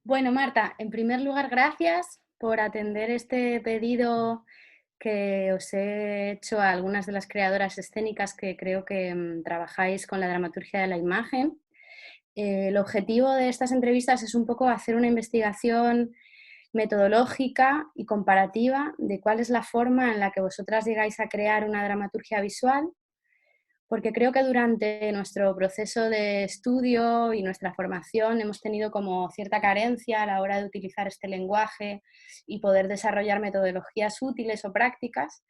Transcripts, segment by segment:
Bueno, Marta, en primer lugar, gracias por atender este pedido que os he hecho a algunas de las creadoras escénicas que creo que trabajáis con la dramaturgia de la imagen. El objetivo de estas entrevistas es un poco hacer una investigación metodológica y comparativa de cuál es la forma en la que vosotras llegáis a crear una dramaturgia visual, porque creo que durante nuestro proceso de estudio y nuestra formación hemos tenido como cierta carencia a la hora de utilizar este lenguaje y poder desarrollar metodologías útiles o prácticas.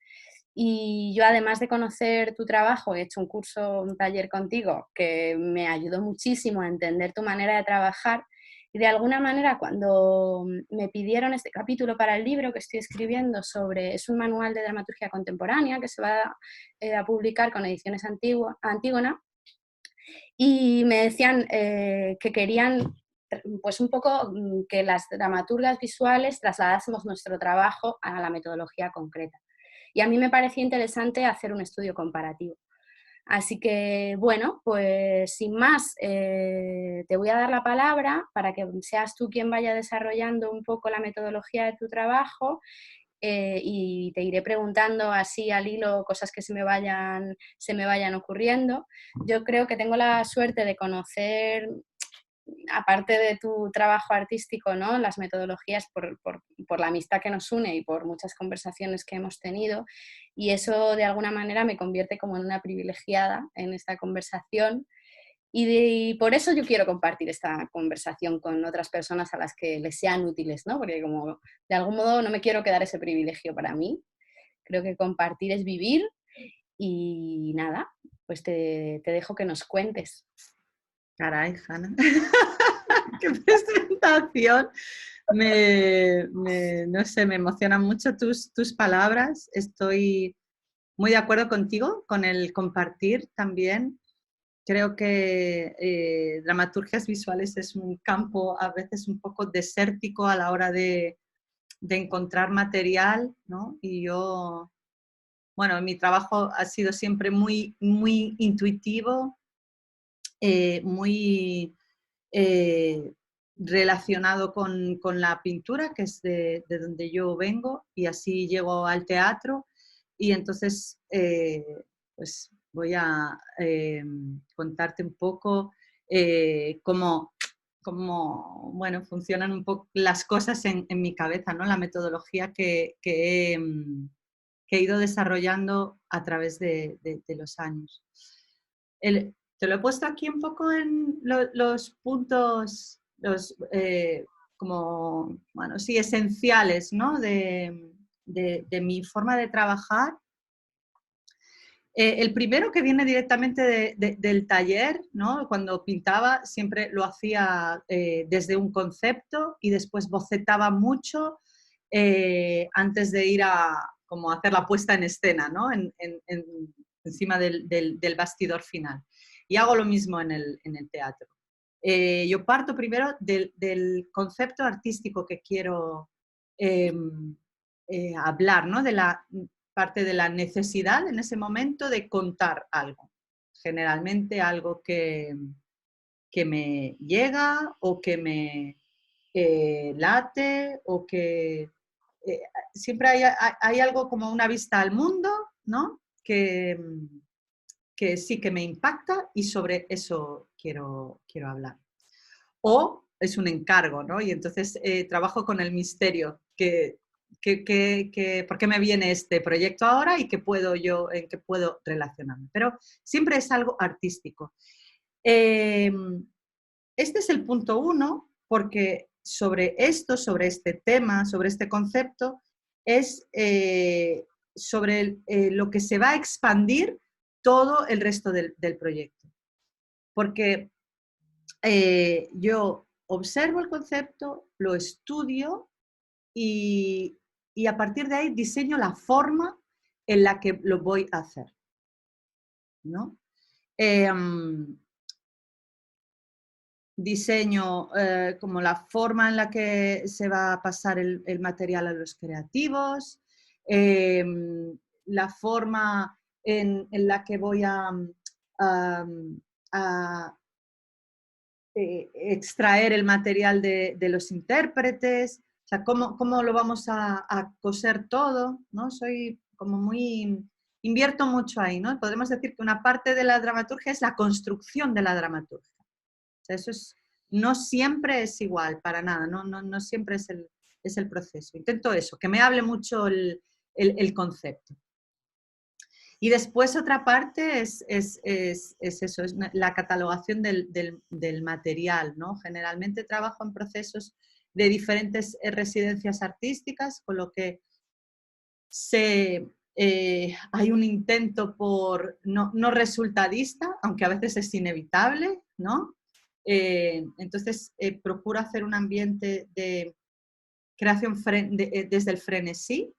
Y yo, además de conocer tu trabajo, he hecho un curso, un taller contigo que me ayudó muchísimo a entender tu manera de trabajar. Y de alguna manera, cuando me pidieron este capítulo para el libro que estoy escribiendo sobre, es un manual de dramaturgia contemporánea que se va a publicar con Ediciones Antígona, y me decían que querían pues un poco que las dramaturgas visuales trasladásemos nuestro trabajo a la metodología concreta. Y a mí me parecía interesante hacer un estudio comparativo. Así que, bueno, pues sin más, te voy a dar la palabra para que seas tú quien vaya desarrollando un poco la metodología de tu trabajo, y te iré preguntando así al hilo cosas que se me vayan ocurriendo. Yo creo que tengo la suerte de conocer, aparte de tu trabajo artístico, ¿no?, las metodologías por la amistad que nos une y por muchas conversaciones que hemos tenido, y eso de alguna manera me convierte como en una privilegiada en esta conversación, y por eso yo quiero compartir esta conversación con otras personas a las que les sean útiles, ¿no? Porque como de algún modo no me quiero quedar ese privilegio para mí. Creo que compartir es vivir y nada, pues te dejo que nos cuentes. Caray, Hanna, qué presentación. No sé, me emocionan mucho tus palabras. Estoy muy de acuerdo contigo con el compartir también. Creo que dramaturgias visuales es un campo a veces un poco desértico a la hora de encontrar material, ¿no? Y yo, bueno, mi trabajo ha sido siempre muy intuitivo, muy eh, relacionado con la pintura, que es de donde yo vengo, y así llego al teatro. Y entonces, pues voy a contarte un poco cómo, bueno, funcionan un poco las cosas en mi cabeza, ¿no? La metodología que he ido desarrollando a través de los años. Te lo he puesto aquí un poco en los puntos, como, bueno, sí, esenciales, ¿no? de mi forma de trabajar. El primero, que viene directamente del taller, ¿no? Cuando pintaba siempre lo hacía desde un concepto y después bocetaba mucho antes de ir a como hacer la puesta en escena, ¿no? Encima del bastidor final. Y hago lo mismo en el teatro. Yo parto primero del concepto artístico que quiero eh, hablar, ¿no? De la parte de la necesidad en ese momento de contar algo. Generalmente algo que me llega o que me late o que eh, siempre hay algo como una vista al mundo, ¿no? Que sí que me impacta y sobre eso quiero hablar. O es un encargo, ¿no? Y entonces trabajo con el misterio, ¿por qué me viene este proyecto ahora y en qué puedo relacionarme? Pero siempre es algo artístico. Eh, este es el punto uno, porque sobre este tema, sobre este concepto, es sobre lo que se va a expandir todo el resto del proyecto. Porque yo observo el concepto, lo estudio y, y a partir de ahí diseño la forma en la que lo voy a hacer, ¿no? Eh, Diseño como la forma en la que se va a pasar el material a los creativos, eh, la forma en la que voy a extraer el material de los intérpretes, o sea, cómo lo vamos a coser todo, ¿no? Soy como muy... Invierto mucho ahí, ¿no? Podemos decir que una parte de la dramaturgia es la construcción de la dramaturgia. O sea, eso es, no siempre es igual, para nada, no siempre es el proceso. Intento eso, que me hable mucho el concepto. Y después otra parte es eso, es la catalogación del material, ¿no? Generalmente trabajo en procesos de diferentes residencias artísticas, con lo que hay un intento por no resultadista, aunque a veces es inevitable, ¿no? Entonces procuro hacer un ambiente de creación desde el frenesí,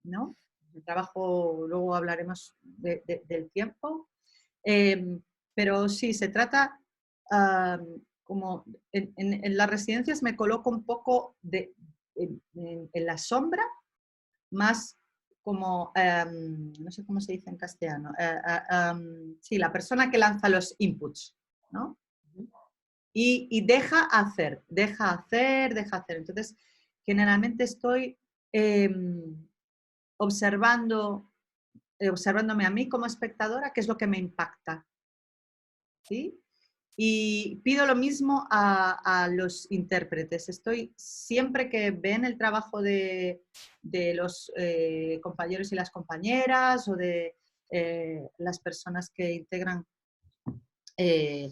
¿no? El trabajo, luego hablaremos del tiempo, pero sí, se trata como en las residencias me coloco un poco en la sombra, más como, no sé cómo se dice en castellano, sí, la persona que lanza los inputs, ¿no? Y deja hacer, deja hacer, deja hacer. Entonces, generalmente estoy observándome a mí como espectadora, qué es lo que me impacta, ¿sí? Y pido lo mismo a los intérpretes. Estoy, siempre que ven el trabajo de los compañeros y las compañeras o de las personas que integran eh,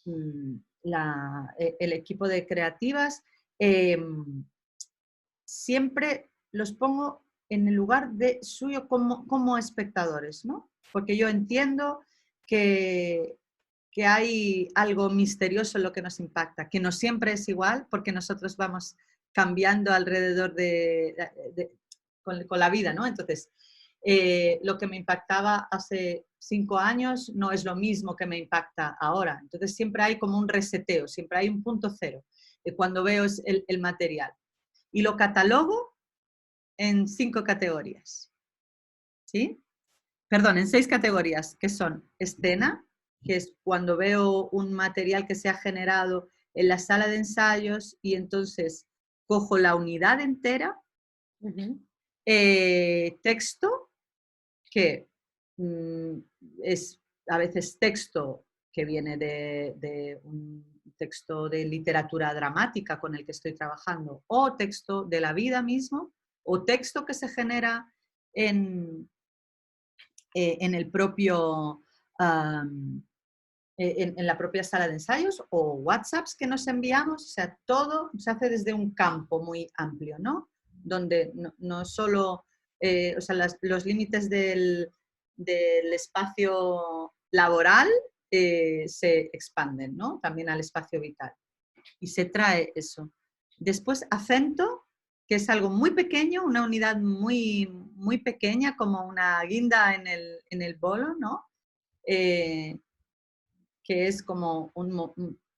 el equipo de creativas, siempre los pongo en el lugar de suyo como espectadores, ¿no? Porque yo entiendo que hay algo misterioso en lo que nos impacta, que no siempre es igual, porque nosotros vamos cambiando alrededor con la vida, ¿no? Entonces, lo que me impactaba hace 5 años no es lo mismo que me impacta ahora. Entonces, siempre hay como un reseteo, siempre hay un punto cero cuando veo el material. Y lo catalogo en 5 categorías, ¿sí? Perdón, en 6 categorías, que son escena, que es cuando veo un material que se ha generado en la sala de ensayos y entonces cojo la unidad entera. Texto, que es a veces texto que viene de un texto de literatura dramática con el que estoy trabajando, o texto de la vida mismo, o texto que se genera en el propio, en la propia sala de ensayos, o WhatsApps que nos enviamos, o sea, todo se hace desde un campo muy amplio, ¿no? Donde no solo, o sea, los límites del espacio laboral se expanden, ¿no? También al espacio vital. Y se trae eso. Después, acento, que es algo muy pequeño, una unidad muy pequeña, como una guinda en el bolo, ¿no? Que es como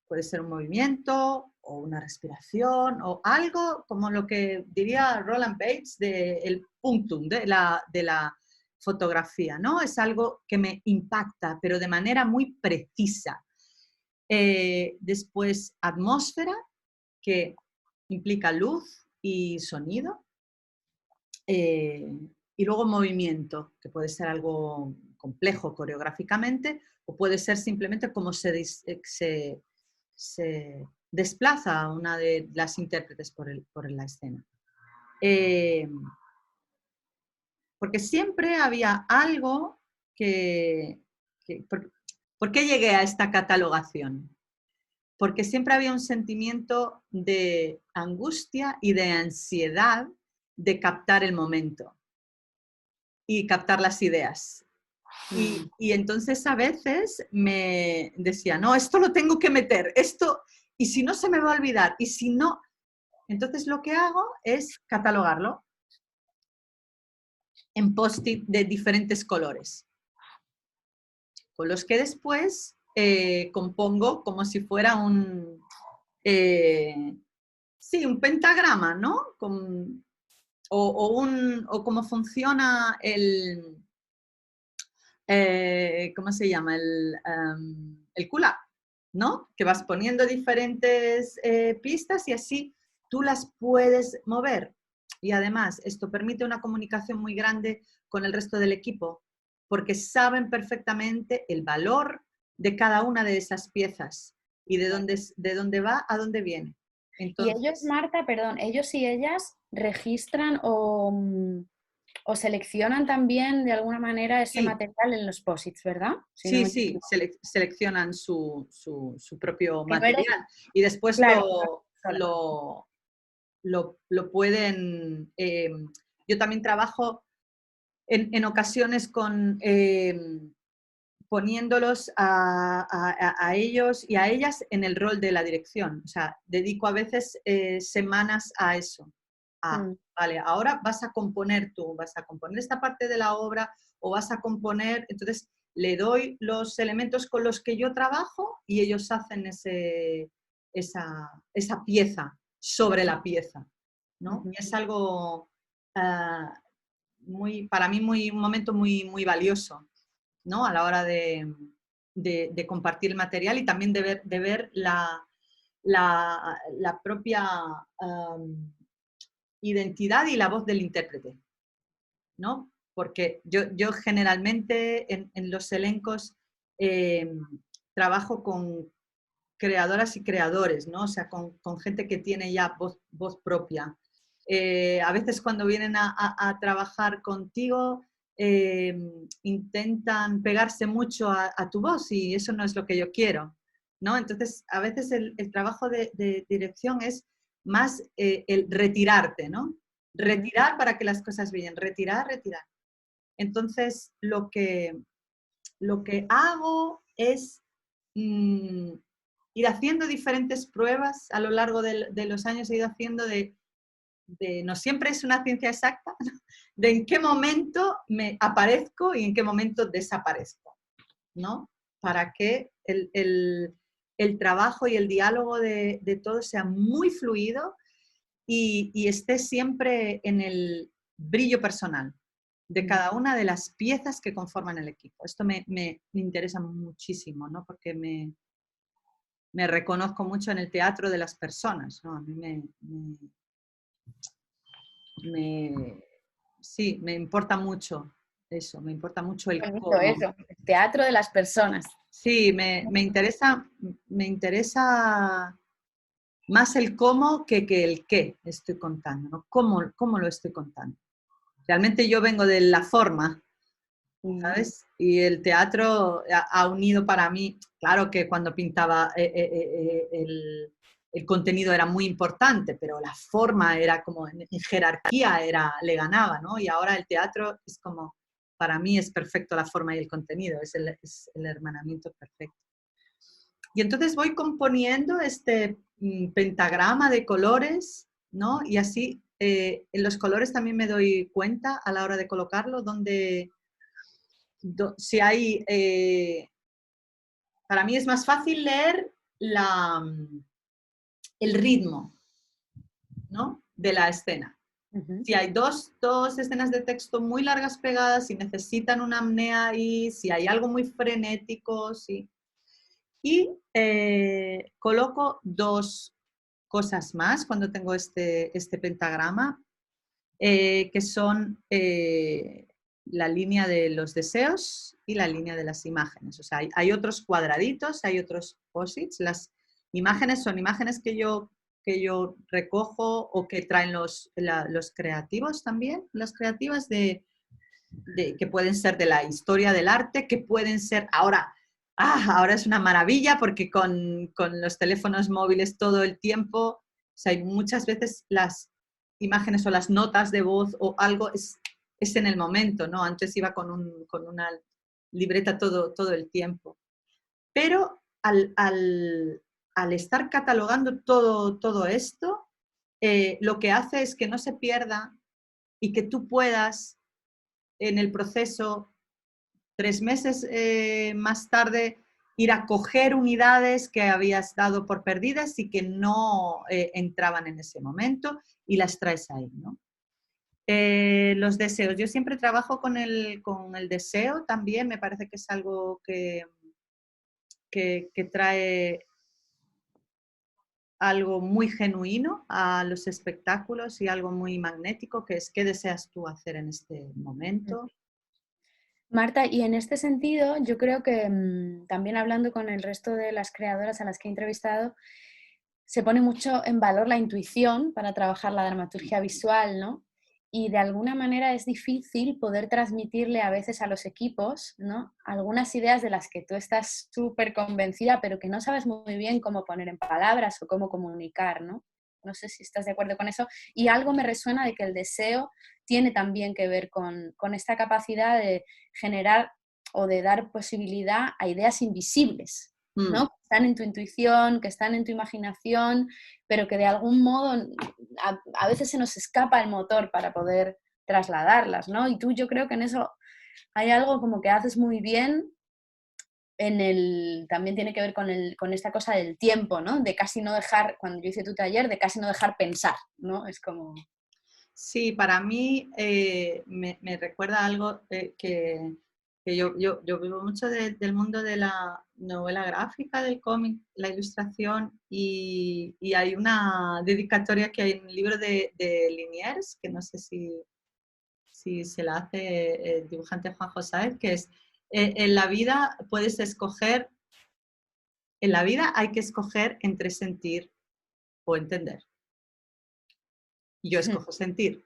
puede ser un movimiento o una respiración o algo como lo que diría Roland Bates del punctum de la fotografía, ¿no? Es algo que me impacta, pero de manera muy precisa. Después, atmósfera, que implica luz y sonido. Y luego movimiento, que puede ser algo complejo coreográficamente o puede ser simplemente cómo se desplaza a una de las intérpretes por la escena. Porque siempre había algo ¿por qué llegué a esta catalogación? Porque siempre había un sentimiento de angustia y de ansiedad de captar el momento y captar las ideas. Y entonces a veces me decía, no, esto lo tengo que meter, esto, y si no se me va a olvidar, y si no, entonces lo que hago es catalogarlo en post-it de diferentes colores, con los que después compongo como si fuera sí, un pentagrama, ¿no? O cómo funciona ¿cómo se llama? El kulak, ¿no? Que vas poniendo diferentes pistas y así tú las puedes mover. Y además, esto permite una comunicación muy grande con el resto del equipo, porque saben perfectamente el valor de cada una de esas piezas y de dónde va a dónde viene. Y ellos, Entonces, Marta, perdón, ellos y ellas registran o seleccionan también de alguna manera ese sí, material en los posits, ¿verdad? Si no sí, me sí, equivoco. seleccionan su propio Que no eres, material y después claro, no eres sola. lo pueden... yo también trabajo en ocasiones con... poniéndolos a ellos y a ellas en el rol de la dirección. O sea, dedico a veces semanas a eso. Mm. Vale, ahora vas a componer tú, vas a componer esta parte de la obra o vas a componer, entonces le doy los elementos con los que yo trabajo y ellos hacen esa pieza sobre la pieza, ¿no? Ujú. Y es algo para mí un momento muy valioso, ¿no? A la hora de compartir el material y también de ver la propia identidad y la voz del intérprete, ¿no? Porque yo generalmente en los elencos eh, trabajo con creadoras y creadores, ¿no? O sea, con gente que tiene ya voz propia. A veces cuando vienen a trabajar contigo, eh, intentan pegarse mucho a tu voz y eso no es lo que yo quiero, ¿no? Entonces, a veces el trabajo de dirección es más el retirarte, ¿no? Ujú. Retirar para que las cosas brillen, retirar, retirar. Entonces, lo que hago es mm, ir haciendo diferentes pruebas a lo largo de los años, he ido haciendo no siempre es una ciencia exacta, de en qué momento me aparezco y en qué momento desaparezco, ¿no? Para que el trabajo y el diálogo de todo sea muy fluido y esté siempre en el brillo personal de Mm. cada una de las piezas que conforman el equipo. Esto me interesa muchísimo, ¿no? Porque me reconozco mucho en el teatro de las personas, ¿no? A mí me- sí, me importa mucho eso, me importa mucho el Bonito cómo. eso, el teatro de las personas. Sí, me interesa más el cómo que el qué estoy contando, ¿no? Cómo lo estoy contando. Realmente yo vengo de la forma, Mm. ¿sabes? Y el teatro ha unido para mí, claro que cuando pintaba el contenido era muy importante, pero la forma era como en jerarquía le ganaba, ¿no? Y ahora el teatro es como, para mí es perfecto la forma y el contenido, es el hermanamiento perfecto. Y entonces voy componiendo este pentagrama de colores, ¿no? Y así en los colores también me doy cuenta a la hora de colocarlo, donde si hay, para mí es más fácil leer el ritmo, ¿no? De la escena. Ujú. Si hay dos escenas de texto muy largas pegadas, si necesitan una apnea ahí, si hay algo muy frenético, sí. Y coloco dos cosas más cuando tengo este pentagrama, que son la línea de los deseos y la línea de las imágenes. O sea, hay otros cuadraditos, hay otros posits. Las imágenes son imágenes que yo recojo o que traen los creativos también, las creativas que pueden ser de la historia del arte, que pueden ser ahora es una maravilla porque con los teléfonos móviles todo el tiempo, o sea, hay muchas veces las imágenes o las notas de voz o algo es en el momento, ¿no? Antes iba con una libreta todo el tiempo. Pero al estar catalogando todo esto, lo que hace es que no se pierda y que tú puedas en el proceso 3 meses más tarde ir a coger unidades que habías dado por perdidas y que no entraban en ese momento y las traes ahí, ¿no? Los deseos. Yo siempre trabajo con el deseo también, me parece que es algo que trae algo muy genuino a los espectáculos y algo muy magnético, que es ¿qué deseas tú hacer en este momento? Marta, y en este sentido, yo creo que también hablando con el resto de las creadoras a las que he entrevistado, se pone mucho en valor la intuición para trabajar la dramaturgia visual, ¿no? Y de alguna manera es difícil poder transmitirle a veces a los equipos, ¿no? Algunas ideas de las que tú estás súper convencida, pero que no sabes muy bien cómo poner en palabras o cómo comunicar, ¿no? No sé si estás de acuerdo con eso. Y algo me resuena de que el deseo tiene también que ver con esta capacidad de generar o de dar posibilidad a ideas invisibles, Mm. ¿no? Que están en tu intuición, que están en tu imaginación, pero que de algún modo a veces se nos escapa el motor para poder trasladarlas, ¿no? Y tú, yo creo que en eso hay algo como que haces muy bien. También tiene que ver con esta cosa del tiempo, ¿no? De casi no dejar, cuando yo hice tu taller, de casi no dejar pensar, ¿no? Es como... Sí, para mí me recuerda algo que yo vivo mucho del mundo de la novela gráfica, del cómic, la ilustración, y hay una dedicatoria que hay en el libro de Liniers, que no sé si se la hace el dibujante Juan Josáez, que es, en la vida puedes escoger, en la vida hay que escoger entre sentir o entender. Yo escojo sentir.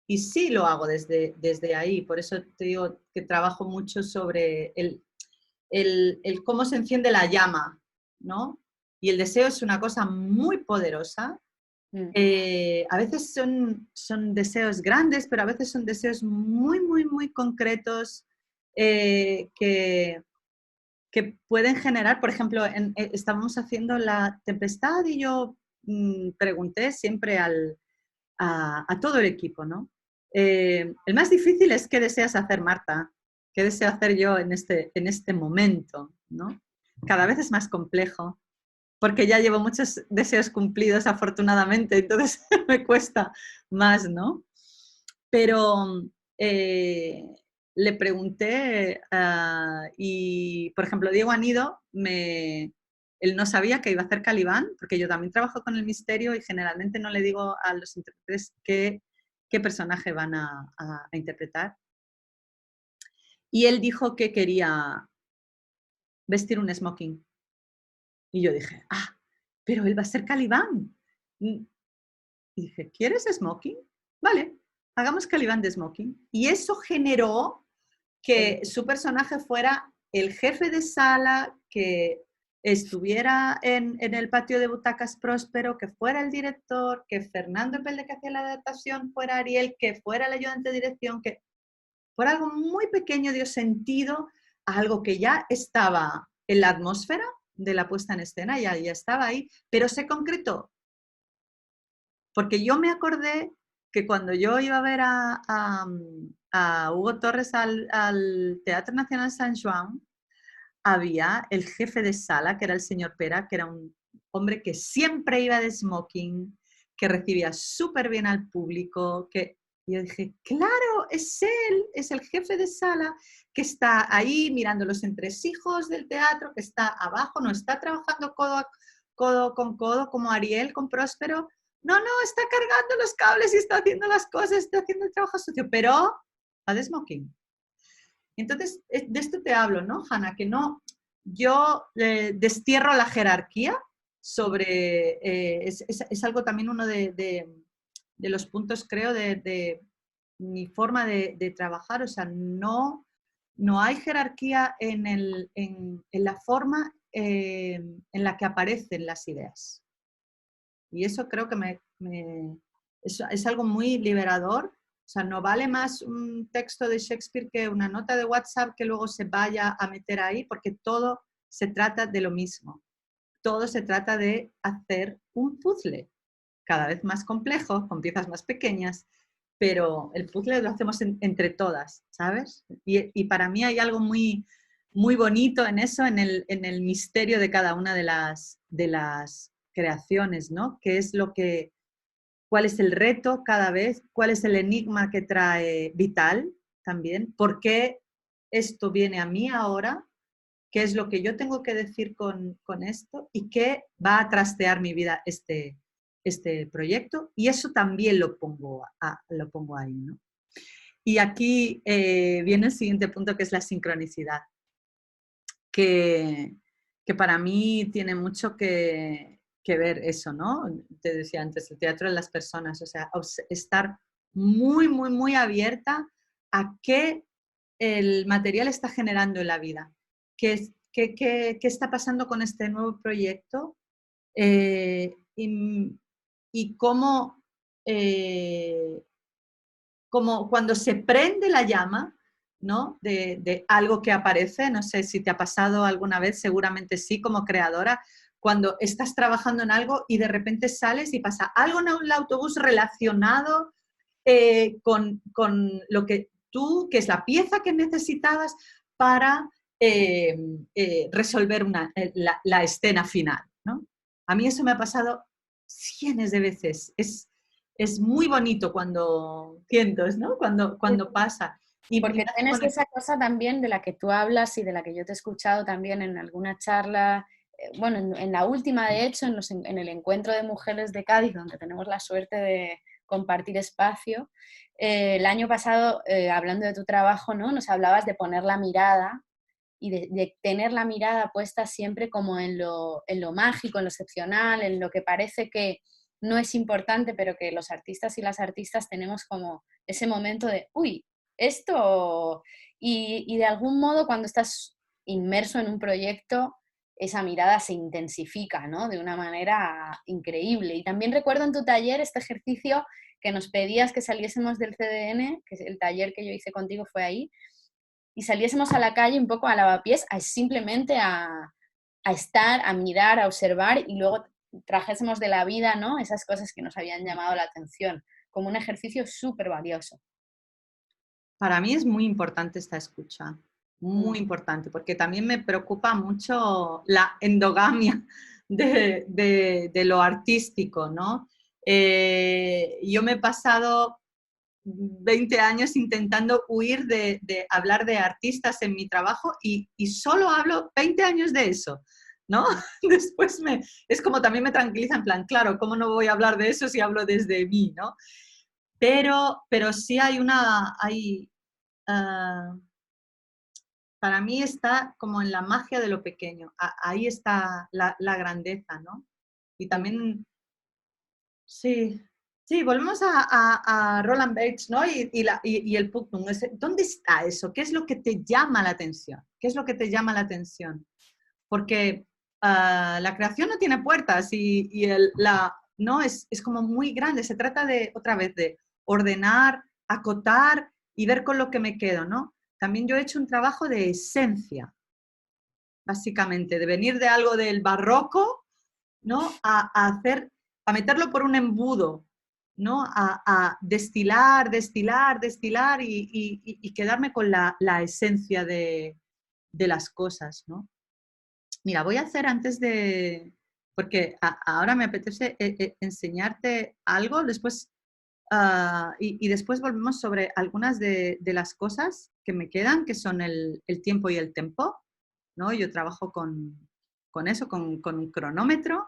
Y sí lo hago desde ahí, por eso te digo que trabajo mucho sobre el cómo se enciende la llama, ¿no? Y el deseo es una cosa muy poderosa. A veces son deseos grandes, pero a veces son deseos muy, muy, muy concretos que pueden generar, por ejemplo, estábamos haciendo La Tempestad y yo pregunté siempre a todo el equipo, ¿no? El más difícil es qué deseas hacer, Marta, qué deseo hacer yo en este momento, ¿no? Cada vez es más complejo, porque ya llevo muchos deseos cumplidos, afortunadamente, entonces me cuesta más, ¿no? Pero eh, le pregunté y, por ejemplo, Diego Anido, él no sabía que iba a hacer Calibán, porque yo también trabajo con el misterio y generalmente no le digo a los intérpretes qué personaje van a interpretar. Y él dijo que quería vestir un smoking. Y yo dije, pero él va a ser Calibán. Y dije, ¿quieres smoking? Vale, hagamos Calibán de smoking. Y eso generó que su personaje fuera el jefe de sala, que estuviera en el patio de butacas Próspero, que fuera el director, que Fernando Epelde, que hacía la adaptación, fuera Ariel, que fuera el ayudante de dirección, que por algo muy pequeño dio sentido a algo que ya estaba en la atmósfera de la puesta en escena, ya estaba ahí, pero se concretó. Porque yo me acordé que cuando yo iba a ver a Hugo Torres al Teatro Nacional San Juan, había el jefe de sala, que era el señor Pera, que era un hombre que siempre iba de smoking, que recibía súper bien al público, que y yo dije, claro, es él, es el jefe de sala que está ahí mirando los entresijos del teatro, que está abajo, no está trabajando codo con codo como Ariel con Próspero, no, está cargando los cables y está haciendo las cosas, está haciendo el trabajo sucio, pero va de smoking. Entonces, de esto te hablo, ¿no, Hanna? Que no, yo destierro la jerarquía sobre, es algo también uno de los puntos, creo, de mi forma de trabajar, o sea, no hay jerarquía en la forma en la que aparecen las ideas. Y eso creo que es algo muy liberador. O sea, no vale más un texto de Shakespeare que una nota de WhatsApp que luego se vaya a meter ahí, porque todo se trata de lo mismo. Todo se trata de hacer un puzzle cada vez más complejo, con piezas más pequeñas, pero el puzzle lo hacemos entre todas, ¿sabes? Y para mí hay algo muy, muy bonito en eso, en el misterio de cada una de las creaciones, ¿no? ¿Qué es cuál es el reto cada vez? ¿Cuál es el enigma que trae Vital también? ¿Por qué esto viene a mí ahora? qué es lo que yo tengo que decir con esto y qué va a trastear mi vida este proyecto, y eso también lo pongo ahí, ¿no? Y aquí viene el siguiente punto, que es la sincronicidad, que para mí tiene mucho que ver eso, ¿no? Te decía antes, el teatro de las personas, o sea, estar muy, muy, muy abierta a qué el material está generando en la vida, qué está pasando con este nuevo proyecto, y cómo, como cuando se prende la llama, ¿no? De algo que aparece, no sé si te ha pasado alguna vez, seguramente sí, como creadora, cuando estás trabajando en algo y de repente sales y pasa algo en el autobús relacionado con lo que tú, que es la pieza que necesitabas para resolver la escena final, ¿no? A mí eso me ha pasado cientos de veces. Es muy bonito cuando sientes, ¿no? Cuando pasa. Y Porque me hace tienes conectar. esa cosa también de la que tú hablas y de la que yo te he escuchado también en alguna charla, bueno, en la última de hecho, en el encuentro de mujeres de Cádiz, donde tenemos la suerte de compartir espacio. El año pasado, hablando de tu trabajo, ¿no? Nos hablabas de poner la mirada y de tener la mirada puesta siempre como en lo mágico, en lo excepcional, en lo que parece que no es importante, pero que los artistas y las artistas tenemos como ese momento de, uy, esto, y de algún modo cuando estás inmerso en un proyecto, esa mirada se intensifica, ¿no? De una manera increíble. Y también recuerdo en tu taller este ejercicio que nos pedías que saliésemos del CDN, que es el taller que yo hice contigo fue ahí, y saliésemos a la calle un poco a lavapiés, simplemente a estar, a mirar, a observar y luego trajésemos de la vida, ¿no? Esas cosas que nos habían llamado la atención, como un ejercicio súper valioso. Para mí es muy importante esta escucha, Mm. muy importante, porque también me preocupa mucho la endogamia de lo artístico, ¿no? Yo me he pasado 20 años intentando huir de hablar de artistas en mi trabajo y solo hablo 20 años de eso, ¿no? Después es como también me tranquiliza en plan, claro, ¿cómo no voy a hablar de eso si hablo desde mí, ¿no? Pero sí ah, para mí está como en la magia de lo pequeño, ahí está la grandeza, ¿no? Y también, sí, sí, volvemos a Roland Bates, ¿no? Y el Putnam. ¿Dónde está eso? ¿Qué es lo que te llama la atención? ¿Qué es lo que te llama la atención? Porque la creación no tiene puertas no, es como muy grande. Se trata de, otra vez, de ordenar, acotar y ver con lo que me quedo, ¿no? También yo he hecho un trabajo de esencia, básicamente, de venir de algo del barroco, ¿no? A meterlo por un embudo, ¿no? A destilar, destilar, destilar y quedarme con la esencia de las cosas, ¿no? Mira, voy a hacer antes de, porque ahora me apetece enseñarte algo, después, y después volvemos sobre algunas de las cosas que me quedan, que son el tiempo y el tempo, ¿no? Yo trabajo con eso, con un cronómetro.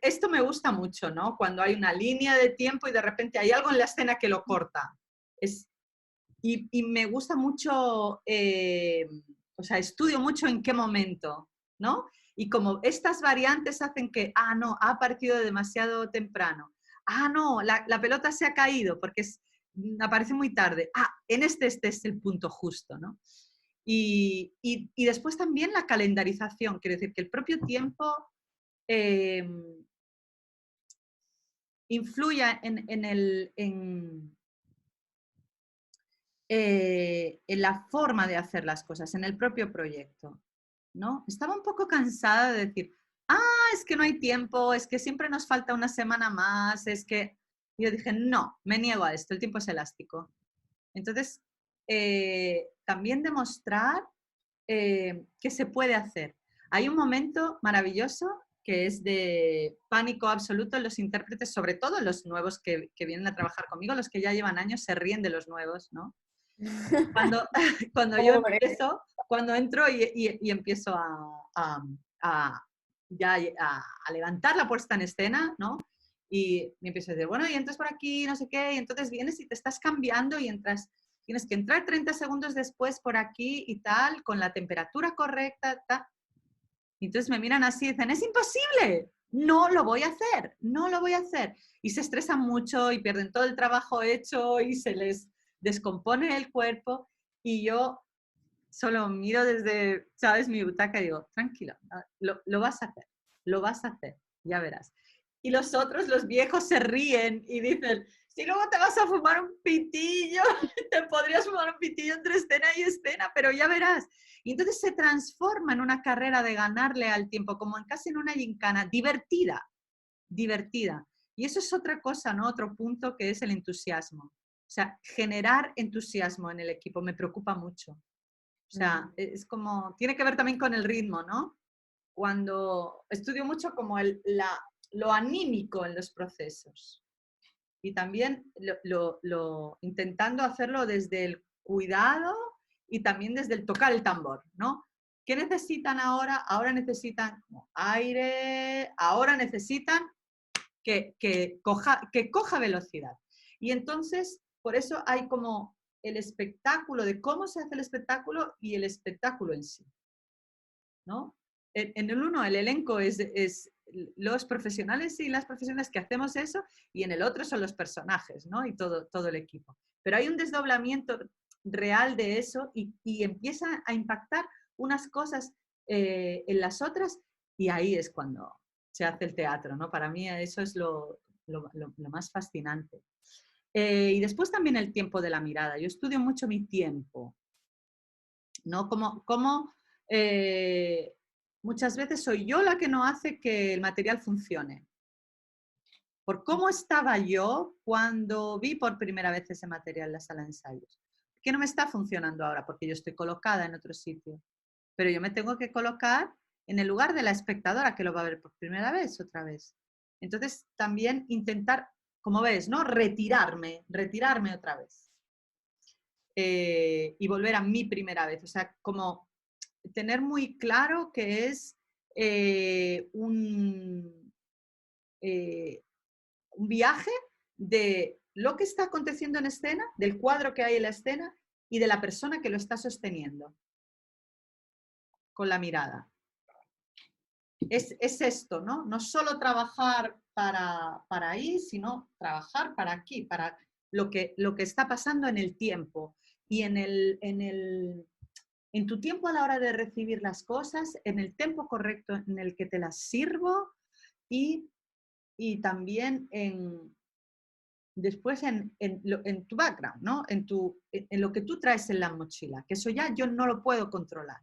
Esto me gusta mucho, ¿no? Cuando hay una línea de tiempo y de repente hay algo en la escena que lo corta. Y me gusta mucho, o sea, estudio mucho en qué momento, ¿no? Y como estas variantes hacen que, no, ha partido demasiado temprano. No, la pelota se ha caído porque aparece muy tarde. En este es el punto justo, ¿no? Y después también la calendarización, quiere decir que el propio tiempo eh, influya en la forma de hacer las cosas, en el propio proyecto, ¿no? Estaba un poco cansada de decir, es que no hay tiempo, es que siempre nos falta una semana más, es que... Yo dije, no, me niego a esto, el tiempo es elástico. Entonces, también demostrar que se puede hacer. Hay un momento maravilloso que es de pánico absoluto en los intérpretes, sobre todo los nuevos que vienen a trabajar conmigo, los que ya llevan años se ríen de los nuevos, ¿no? Cuando, cuando yo Pobre. empiezo, cuando entro y empiezo a- ya a levantar la puesta en escena, ¿no? Y me empiezo a decir, bueno, y entras por aquí, no sé qué, y entonces vienes y te estás cambiando y entras, tienes que entrar 30 segundos después por aquí y tal, con la temperatura correcta, tal. Y entonces me miran así y dicen, es imposible, no lo voy a hacer, no lo voy a hacer. Y se estresan mucho y pierden todo el trabajo hecho y se les descompone el cuerpo. Y yo solo miro desde, ¿sabes?, mi butaca y digo, tranquilo, lo vas a hacer, lo vas a hacer, ya verás. Y los otros, los viejos, se ríen y dicen, si luego te vas a fumar un pitillo, te podrías fumar un pitillo entre escena y escena, pero ya verás. Y entonces se transforma en una carrera de ganarle al tiempo, como en casi en una gincana, divertida, divertida. Y eso es otra cosa, ¿no? Otro punto que es el entusiasmo. O sea, generar entusiasmo en el equipo me preocupa mucho. O sea, es como, tiene que ver también con el ritmo, ¿no? Cuando estudio mucho como lo anímico en los procesos y también intentando hacerlo desde el cuidado y también desde el tocar el tambor, ¿no? ¿Qué necesitan ahora? Ahora necesitan aire, ahora necesitan que coja velocidad. Y entonces, por eso hay como el espectáculo de cómo se hace el espectáculo y el espectáculo en sí, ¿no? En el uno, el elenco es los profesionales y las profesionales que hacemos eso, y en el otro son los personajes, ¿no? Y todo el equipo. Pero hay un desdoblamiento real de eso y empieza a impactar unas cosas en las otras, y ahí es cuando se hace el teatro, ¿no? Para mí eso es lo más fascinante. Y después también el tiempo de la mirada. Yo estudio mucho mi tiempo, ¿no? Como muchas veces soy yo la que no hace que el material funcione. Por cómo estaba yo cuando vi por primera vez ese material en la sala de ensayos. ¿Por qué no me está funcionando ahora? Porque yo estoy colocada en otro sitio. Pero yo me tengo que colocar en el lugar de la espectadora que lo va a ver por primera vez, otra vez. Entonces, también intentar, como ves, ¿no? Retirarme otra vez. Y volver a mi primera vez. O sea, como tener muy claro que es eh, un, eh, un viaje de lo que está aconteciendo en escena, del cuadro que hay en la escena y de la persona que lo está sosteniendo con la mirada. Es esto, ¿no? No solo trabajar para ahí, sino trabajar para aquí, para lo que está pasando en el tiempo y en tu tiempo a la hora de recibir las cosas, en el tiempo correcto en el que te las sirvo y, y también después en tu background, ¿no? En lo que tú traes en la mochila, que eso ya yo no lo puedo controlar.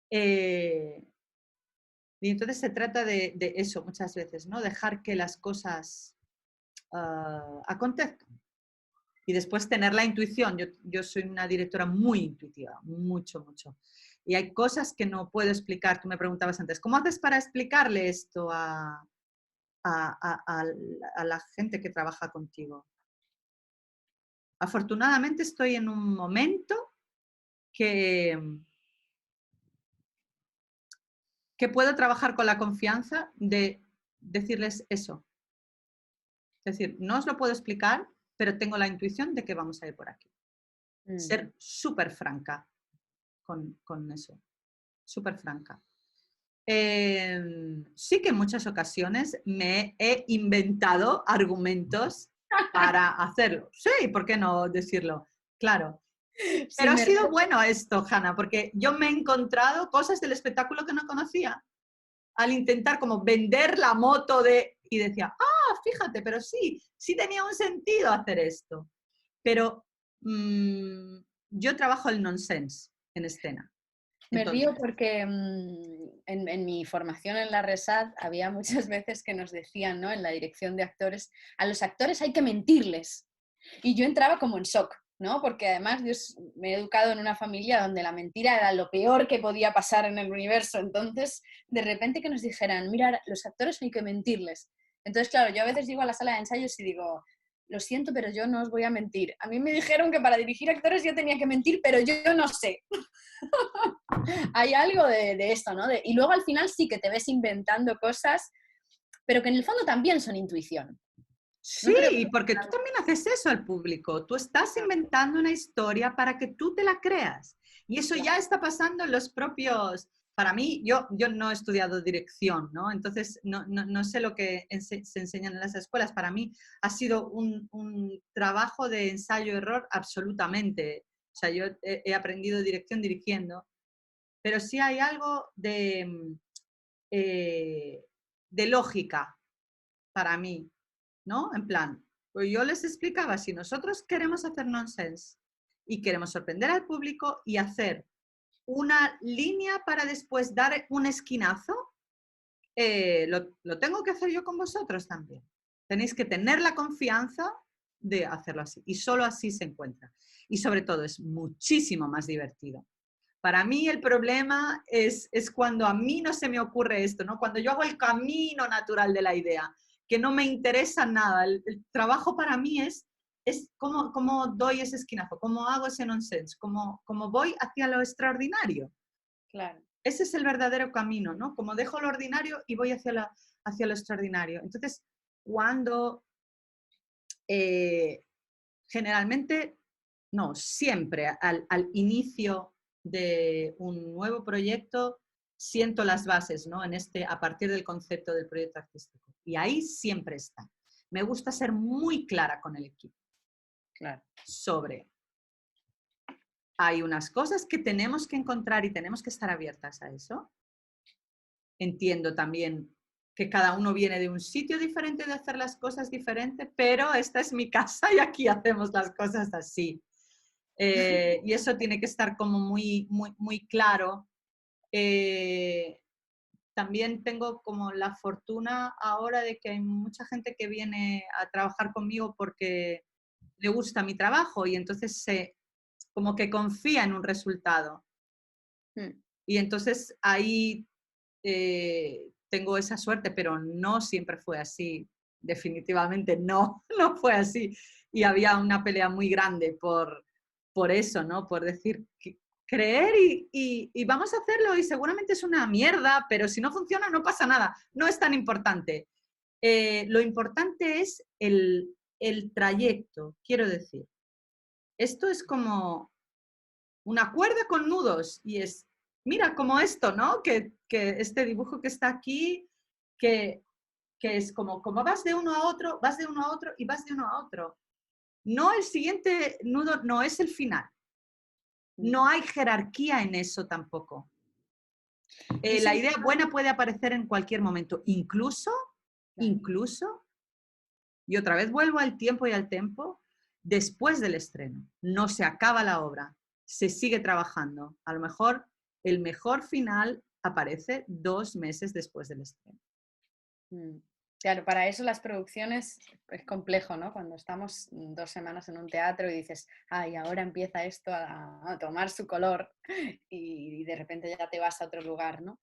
Eh, y entonces se trata de eso muchas veces, ¿no? Dejar que las cosas acontezcan. Y después tener la intuición. Yo soy una directora muy intuitiva, mucho, mucho. Y hay cosas que no puedo explicar. Tú me preguntabas antes, ¿cómo haces para explicarle esto a la gente que trabaja contigo? Afortunadamente estoy en un momento que, que puedo trabajar con la confianza de decirles eso. Es decir, no os lo puedo explicar, pero tengo la intuición de que vamos a ir por aquí. Ser súper franca con eso, súper franca. Sí que en muchas ocasiones me he inventado argumentos para hacerlo. Sí, ¿por qué no decirlo? Claro. Sí, Pero ha sido bueno esto, Hanna, porque yo me he encontrado cosas del espectáculo que no conocía al intentar como vender la moto y decía, fíjate, pero sí tenía un sentido hacer esto. Pero yo trabajo el nonsense en escena. Me Entonces, río porque en mi formación en la RESAD había muchas veces que nos decían, ¿no? En la dirección de actores, a los actores hay que mentirles. Y yo entraba como en shock, ¿no? Porque además yo me he educado en una familia donde la mentira era lo peor que podía pasar en el universo. Entonces, de repente que nos dijeran, mira, los actores hay que mentirles. Entonces, claro, yo a veces llego a la sala de ensayos y digo, lo siento, pero yo no os voy a mentir. A mí me dijeron que para dirigir actores yo tenía que mentir, pero yo no sé. Hay algo de esto, ¿no? Y luego al final sí que te ves inventando cosas, pero que en el fondo también son intuición. No creo que... Sí, porque tú también haces eso al público. Tú estás inventando una historia para que tú te la creas. Y eso ya está pasando en los propios... Para mí, yo no he estudiado dirección, ¿no? Entonces, no sé lo que se enseñan en las escuelas. Para mí ha sido un trabajo de ensayo-error absolutamente. O sea, yo he aprendido dirección dirigiendo, pero sí hay algo de lógica para mí, ¿no? En plan, pues yo les explicaba, si nosotros queremos hacer nonsense y queremos sorprender al público y hacer una línea para después dar un esquinazo, lo tengo que hacer yo con vosotros también. Tenéis que tener la confianza de hacerlo así y solo así se encuentra. Y sobre todo es muchísimo más divertido. Para mí el problema es cuando a mí no se me ocurre esto, ¿no? Cuando yo hago el camino natural de la idea, que no me interesa nada. El trabajo para mí es cómo doy ese esquinazo, cómo hago ese nonsense, cómo voy hacia lo extraordinario. Claro. Ese es el verdadero camino, ¿no? Como dejo lo ordinario y voy hacia lo extraordinario. Entonces, cuando generalmente, no, siempre al inicio de un nuevo proyecto siento las bases, ¿no? A partir del concepto del proyecto artístico. Y ahí siempre está. Me gusta ser muy clara con el equipo. Claro. Sobre. Hay unas cosas que tenemos que encontrar y tenemos que estar abiertas a eso. Entiendo también que cada uno viene de un sitio diferente de hacer las cosas diferente, pero esta es mi casa y aquí hacemos las cosas así. Y eso tiene que estar como muy, muy, muy claro. También tengo como la fortuna ahora de que hay mucha gente que viene a trabajar conmigo porque le gusta mi trabajo y entonces como que confía en un resultado. Y entonces ahí tengo esa suerte, pero no siempre fue así. Definitivamente no fue así. Y había una pelea muy grande por eso, ¿no? Por decir, creer y vamos a hacerlo y seguramente es una mierda, pero si no funciona no pasa nada. No es tan importante. Lo importante es el trayecto, quiero decir. Esto es como una cuerda con nudos y es, mira, como esto, ¿no? Que este dibujo que está aquí, que es como vas de uno a otro, vas de uno a otro y vas de uno a otro. No, el siguiente nudo no es el final. No hay jerarquía en eso tampoco. La idea buena puede aparecer en cualquier momento, incluso, y otra vez vuelvo al tiempo y al tempo, después del estreno. No se acaba la obra, se sigue trabajando. A lo mejor el mejor final aparece 2 meses después del estreno. Claro, para eso las producciones es complejo, ¿no? Cuando estamos 2 semanas en un teatro y dices, ay, ahora empieza esto a tomar su color y de repente ya te vas a otro lugar, ¿no?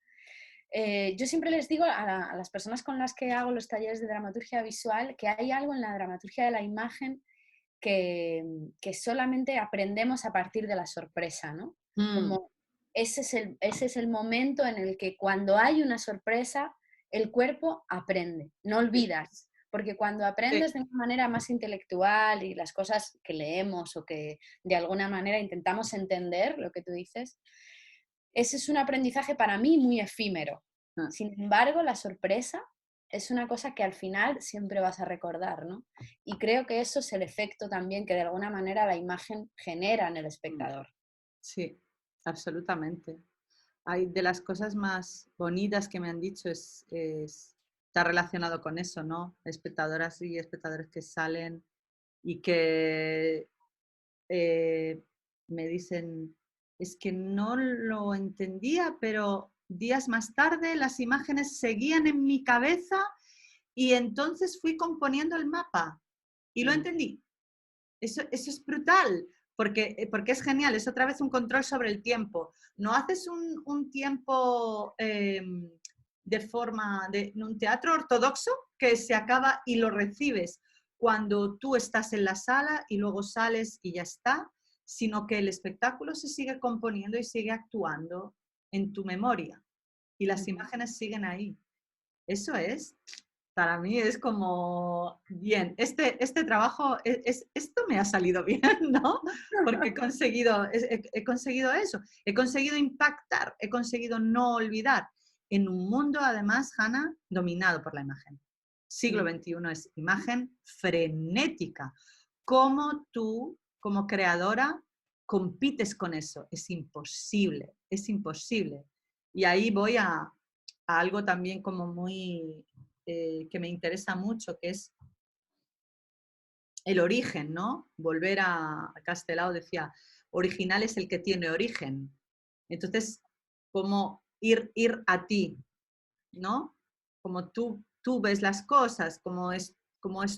Yo siempre les digo a las personas con las que hago los talleres de dramaturgia visual que hay algo en la dramaturgia de la imagen que solamente aprendemos a partir de la sorpresa, ¿no? Como ese es el momento en el que cuando hay una sorpresa, el cuerpo aprende, no olvidas, porque cuando aprendes de una manera más intelectual y las cosas que leemos o que de alguna manera intentamos entender, lo que tú dices, ese es un aprendizaje para mí muy efímero. Sin embargo, la sorpresa es una cosa que al final siempre vas a recordar, ¿no? Y creo que eso es el efecto también que de alguna manera la imagen genera en el espectador. Sí, absolutamente. Hay de las cosas más bonitas que me han dicho está relacionado con eso, ¿no? Espectadoras y espectadores que salen y que me dicen, es que no lo entendía, pero días más tarde las imágenes seguían en mi cabeza y entonces fui componiendo el mapa y lo entendí. Eso es brutal, porque es genial, es otra vez un control sobre el tiempo. No haces un tiempo de forma de un teatro ortodoxo que se acaba y lo recibes. cuando tú estás en la sala y luego sales y ya está, sino que el espectáculo se sigue componiendo y sigue actuando en tu memoria y las imágenes siguen ahí. Eso es, para mí es como, bien, este trabajo, esto me ha salido bien, ¿no? Porque he conseguido eso, he conseguido impactar, he conseguido no olvidar en un mundo, además, Hanna, dominado por la imagen. Siglo XXI es imagen frenética. ¿Cómo tú, como creadora, compites con eso? Es imposible, es imposible. Y ahí voy a algo también como muy, que me interesa mucho, que es el origen, ¿no? Volver a Castelao decía, original es el que tiene origen. Entonces, como ir a ti, ¿no? Como tú ves las cosas, como es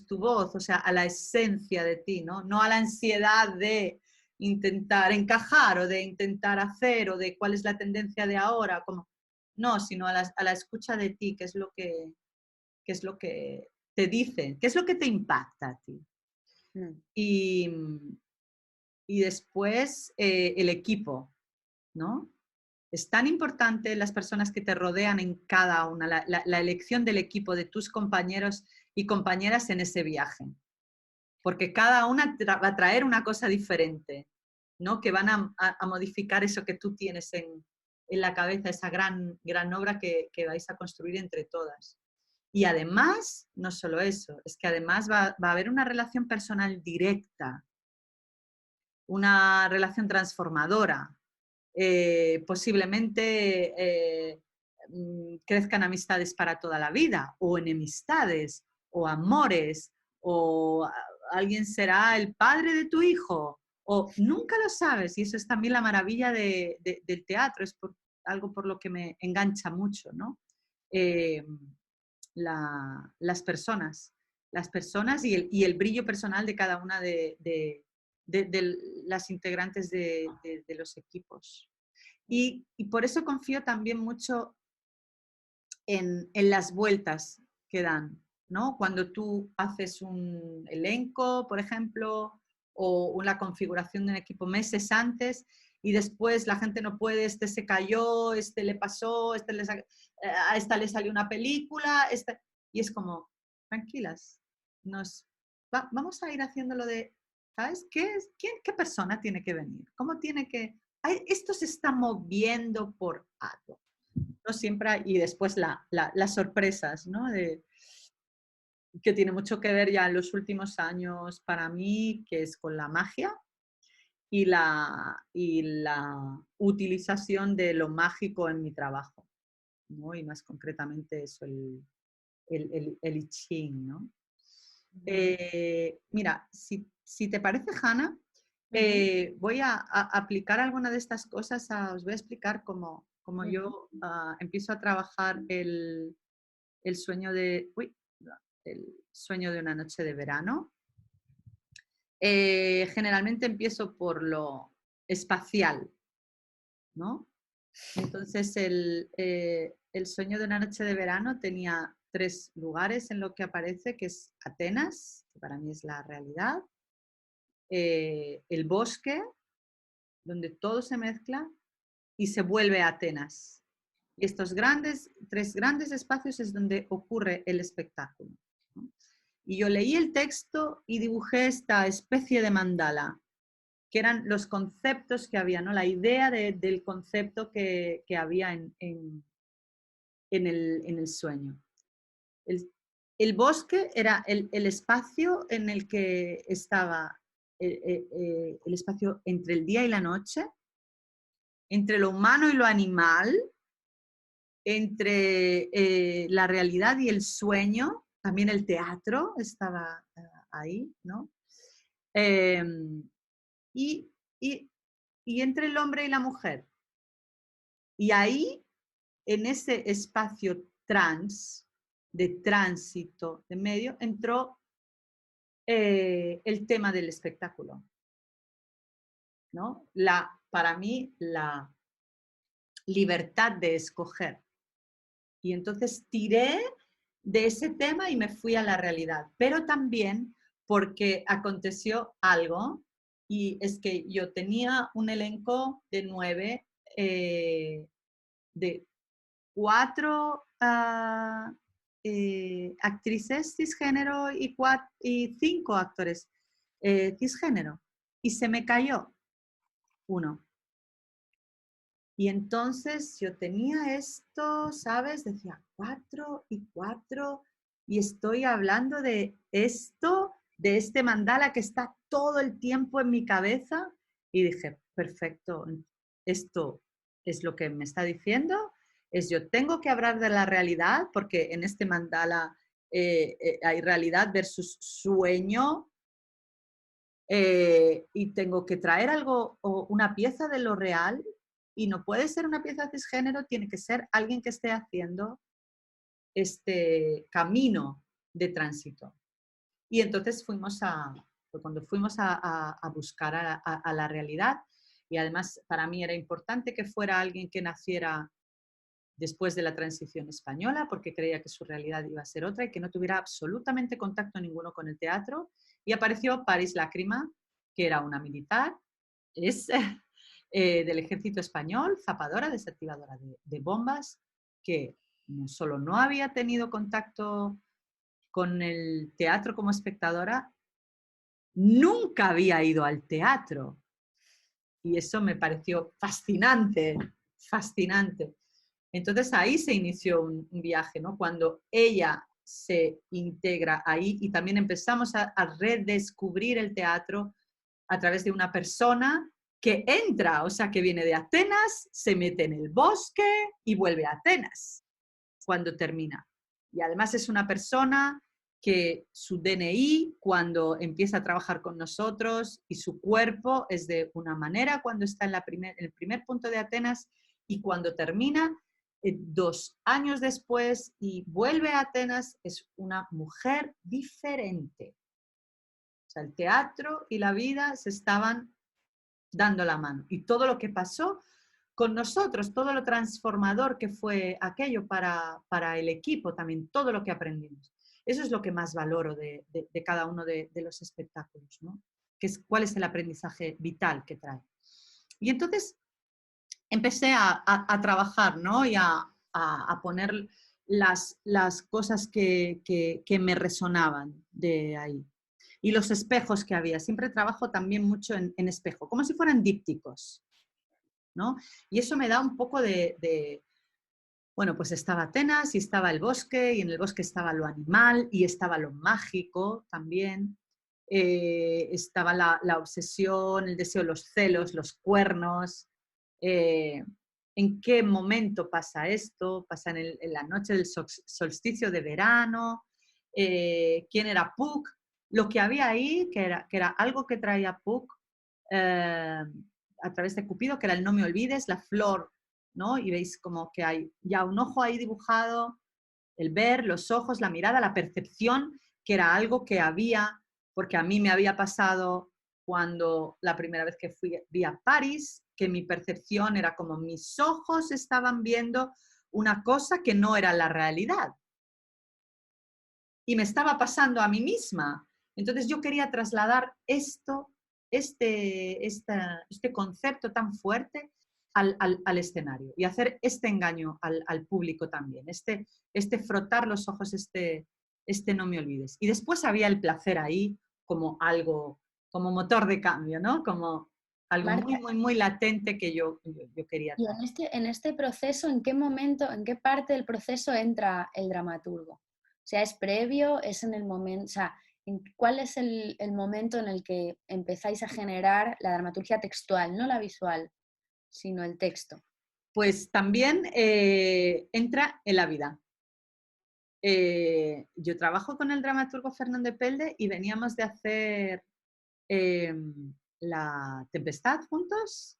tu voz, o sea, a la esencia de ti, ¿no? No a la ansiedad de intentar encajar o de intentar hacer o de cuál es la tendencia de ahora, como, no, sino a la escucha de ti, qué es lo que te dice, qué es lo que te impacta a ti. Y, y después el equipo, ¿no? Es tan importante las personas que te rodean en cada una, la elección del equipo de tus compañeros y compañeras en ese viaje, porque cada una va a traer una cosa diferente, ¿no? Que van a modificar eso que tú tienes en la cabeza, esa gran obra que vais a construir entre todas. Y además, no solo eso, es que además va a haber una relación personal directa, una relación transformadora, posiblemente crezcan amistades para toda la vida, o enemistades, o amores, o alguien será el padre de tu hijo, o nunca lo sabes, y eso es también la maravilla del teatro, es algo por lo que me engancha mucho, ¿no? Eh, las personas y el brillo personal de cada una de las integrantes de los equipos. Y por eso confío también mucho en las vueltas que dan, ¿no? Cuando tú haces un elenco, por ejemplo, o una configuración de un equipo meses antes y después la gente no puede, este se cayó, este le pasó, a esta le salió una película, y es como, tranquilas, vamos a ir haciéndolo de, ¿sabes? ¿Qué persona tiene que venir? ¿Cómo tiene que...? Esto se está moviendo por algo. ¿No? Siempre, y después las sorpresas, ¿no? Que tiene mucho que ver ya en los últimos años para mí, que es con la magia y la utilización de lo mágico en mi trabajo, ¿no? Y más concretamente eso, el I Ching, ¿no? Mira, si te parece, Hanna, voy a aplicar alguna de estas cosas, os voy a explicar cómo yo empiezo a trabajar el sueño el sueño de una noche de verano. Generalmente empiezo por lo espacial, ¿no? Entonces el sueño de una noche de verano tenía 3 lugares en lo que aparece, que es Atenas, que para mí es la realidad, el bosque, donde todo se mezcla y se vuelve a Atenas. Y estos 3 grandes espacios es donde ocurre el espectáculo, ¿no? Y yo leí el texto y dibujé esta especie de mandala, que eran los conceptos que había, ¿no? La idea del concepto que había en el sueño. El bosque era el espacio en el que estaba el espacio entre el día y la noche, entre lo humano y lo animal, entre la realidad y el sueño, también el teatro estaba ahí, ¿no? Eh, y, y, y entre el hombre y la mujer. Y ahí, en ese espacio de tránsito, de medio, entró el tema del espectáculo, ¿no? Para mí, la libertad de escoger. Y entonces tiré de ese tema y me fui a la realidad, pero también porque aconteció algo y es que yo tenía un elenco de 9, de 4 actrices cisgénero y 5 actores cisgénero. Y se me cayó uno. Y entonces yo tenía esto, ¿sabes? Decía 4 y 4 y estoy hablando de esto, de este mandala que está todo el tiempo en mi cabeza y dije, perfecto, esto es lo que me está diciendo, es yo tengo que hablar de la realidad porque en este mandala hay realidad versus sueño y tengo que traer algo o una pieza de lo real y no puede ser una pieza cisgénero, tiene que ser alguien que esté haciendo este camino de tránsito. Y entonces fue cuando fuimos a buscar a la realidad y además para mí era importante que fuera alguien que naciera después de la transición española, porque creía que su realidad iba a ser otra y que no tuviera absolutamente contacto ninguno con el teatro. Y apareció Paris Lágrima, que era una militar, es del ejército español, zapadora, desactivadora de bombas, que no solo no había tenido contacto con el teatro como espectadora, nunca había ido al teatro. Y eso me pareció fascinante, fascinante. Entonces ahí se inició un viaje, ¿no? Cuando ella se integra ahí y también empezamos a redescubrir el teatro a través de una persona que entra, o sea, que viene de Atenas, se mete en el bosque y vuelve a Atenas cuando termina. Y además es una persona que su DNI cuando empieza a trabajar con nosotros y su cuerpo es de una manera cuando está en el primer punto de Atenas y cuando termina 2 años después y vuelve a Atenas es una mujer diferente. O sea, el teatro y la vida se estaban dando la mano y todo lo que pasó con nosotros, todo lo transformador que fue aquello para el equipo también, todo lo que aprendimos. Eso es lo que más valoro de cada uno de los espectáculos, ¿no? Que es, ¿cuál es el aprendizaje vital que trae? Y entonces empecé a trabajar, ¿no? Y a poner las cosas que me resonaban de ahí. Y los espejos que había. Siempre trabajo también mucho en espejo, como si fueran dípticos, ¿no? Y eso me da un poco bueno, pues estaba Atenas y estaba el bosque, y en el bosque estaba lo animal y estaba lo mágico también. Estaba la obsesión, el deseo, los celos, los cuernos. ¿En qué momento pasa esto? ¿Pasa en la noche del solsticio de verano? ¿Quién era Puck? Lo que había ahí, que era algo que traía Puck, a través de Cupido, que era el no me olvides, la flor, ¿no? Y veis como que hay ya un ojo ahí dibujado, el ver, los ojos, la mirada, la percepción, que era algo que había, porque a mí me había pasado cuando la primera vez que vi a París, que mi percepción era como mis ojos estaban viendo una cosa que no era la realidad. Y me estaba pasando a mí misma. Entonces yo quería trasladar este concepto tan fuerte al escenario y hacer este engaño al público también, este frotar los ojos, este no me olvides. Y después había el placer ahí como algo, como motor de cambio, ¿no? Como algo Marta, muy, muy, muy latente que yo quería y traer. en este proceso, ¿en qué momento, en qué parte del proceso entra el dramaturgo? O sea, ¿es previo? ¿Es en el momento? O sea, ¿cuál es el momento en el que empezáis a generar la dramaturgia textual, no la visual, sino el texto? Pues también entra en la vida. Yo trabajo con el dramaturgo Fernando Pelde y veníamos de hacer eh, La Tempestad juntos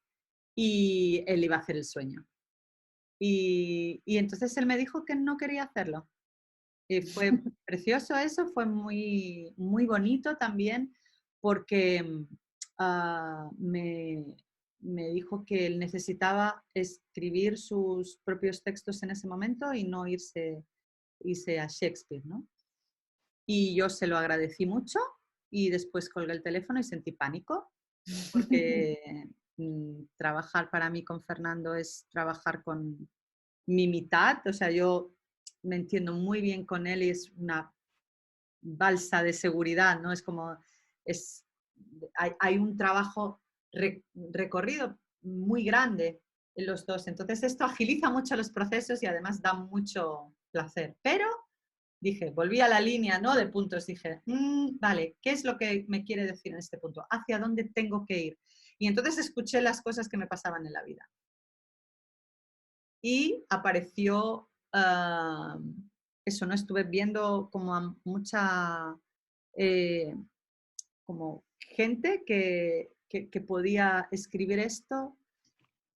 y él iba a hacer El Sueño. Y entonces él me dijo que no quería hacerlo. Y fue precioso eso, fue muy, muy bonito también porque me dijo que él necesitaba escribir sus propios textos en ese momento y no irse a Shakespeare, ¿no? Y yo se lo agradecí mucho y después colgué el teléfono y sentí pánico, porque trabajar para mí con Fernando es trabajar con mi mitad, o sea, yo me entiendo muy bien con él y es una balsa de seguridad, ¿no? Es como, es, hay un trabajo recorrido muy grande en los dos, entonces esto agiliza mucho los procesos y además da mucho placer, pero dije, volví a la línea, ¿no? De puntos, dije, vale, ¿qué es lo que me quiere decir en este punto? ¿Hacia dónde tengo que ir? Y entonces escuché las cosas que me pasaban en la vida. Y apareció, eso, ¿no? Estuve viendo como a mucha, eh, como gente que podía escribir esto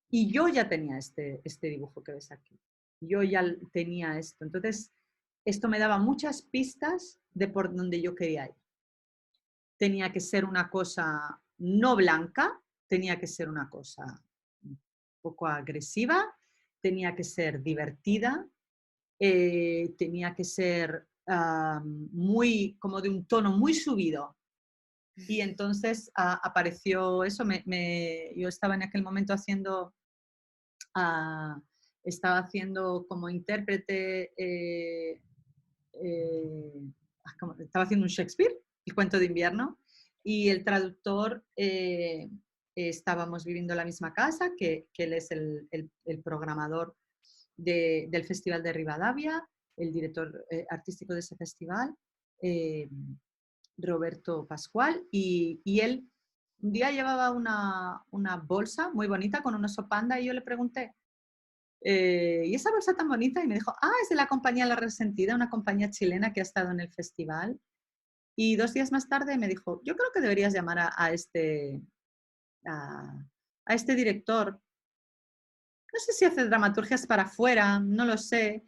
y yo ya tenía este dibujo que ves aquí. Yo ya tenía esto. Entonces, esto me daba muchas pistas de por donde yo quería ir. Tenía que ser una cosa no blanca, tenía que ser una cosa un poco agresiva, tenía que ser divertida, tenía que ser muy, como de un tono muy subido. Y entonces apareció eso, yo estaba en aquel momento haciendo, uh, estaba haciendo como intérprete, estaba haciendo un Shakespeare, el cuento de invierno, y el traductor, estábamos viviendo en la misma casa, que él es el programador del Festival de Rivadavia, el director artístico de ese festival, eh, Roberto Pascual, y él un día llevaba una bolsa muy bonita con un oso panda y yo le pregunté, ¿y esa bolsa tan bonita? Y me dijo, es de la compañía La Resentida, una compañía chilena que ha estado en el festival. Y 2 días más tarde me dijo, yo creo que deberías llamar a, a este director. No sé si hace dramaturgias para afuera, no lo sé.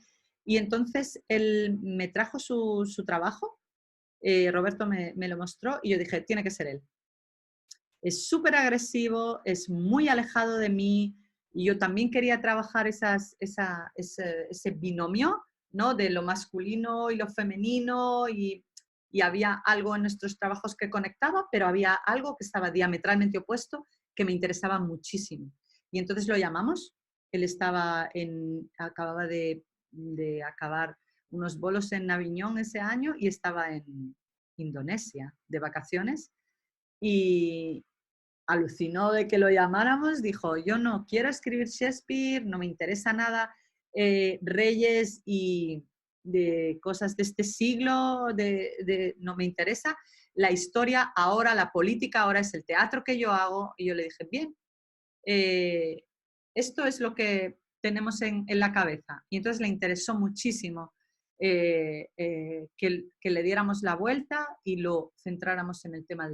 Y entonces él me trajo su trabajo, Roberto me lo mostró y yo dije, tiene que ser él. Es súper agresivo, es muy alejado de mí y yo también quería trabajar ese binomio, ¿no? De lo masculino y lo femenino y había algo en nuestros trabajos que conectaba, pero había algo que estaba diametralmente opuesto que me interesaba muchísimo. Y entonces lo llamamos, él acababa de acabar unos bolos en Aviñón ese año y estaba en Indonesia de vacaciones y alucinó de que lo llamáramos, dijo, yo no quiero escribir Shakespeare, no me interesa nada Reyes y de cosas de este siglo, no me interesa. La historia ahora, la política ahora es el teatro que yo hago. Y yo le dije, bien, esto es lo que tenemos en la cabeza. Y entonces le interesó muchísimo que le diéramos la vuelta y lo centráramos en el tema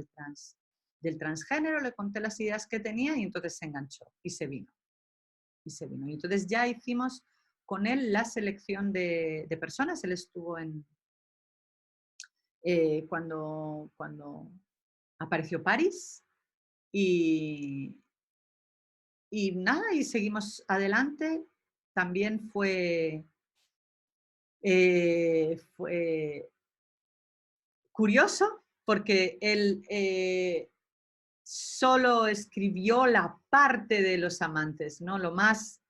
del transgénero, le conté las ideas que tenía y entonces se enganchó y se vino. Y se vino. Y entonces ya hicimos con él la selección de personas. Él estuvo cuando apareció París y nada, y seguimos adelante. También fue curioso porque él solo escribió la parte de los amantes, ¿no? Lo más...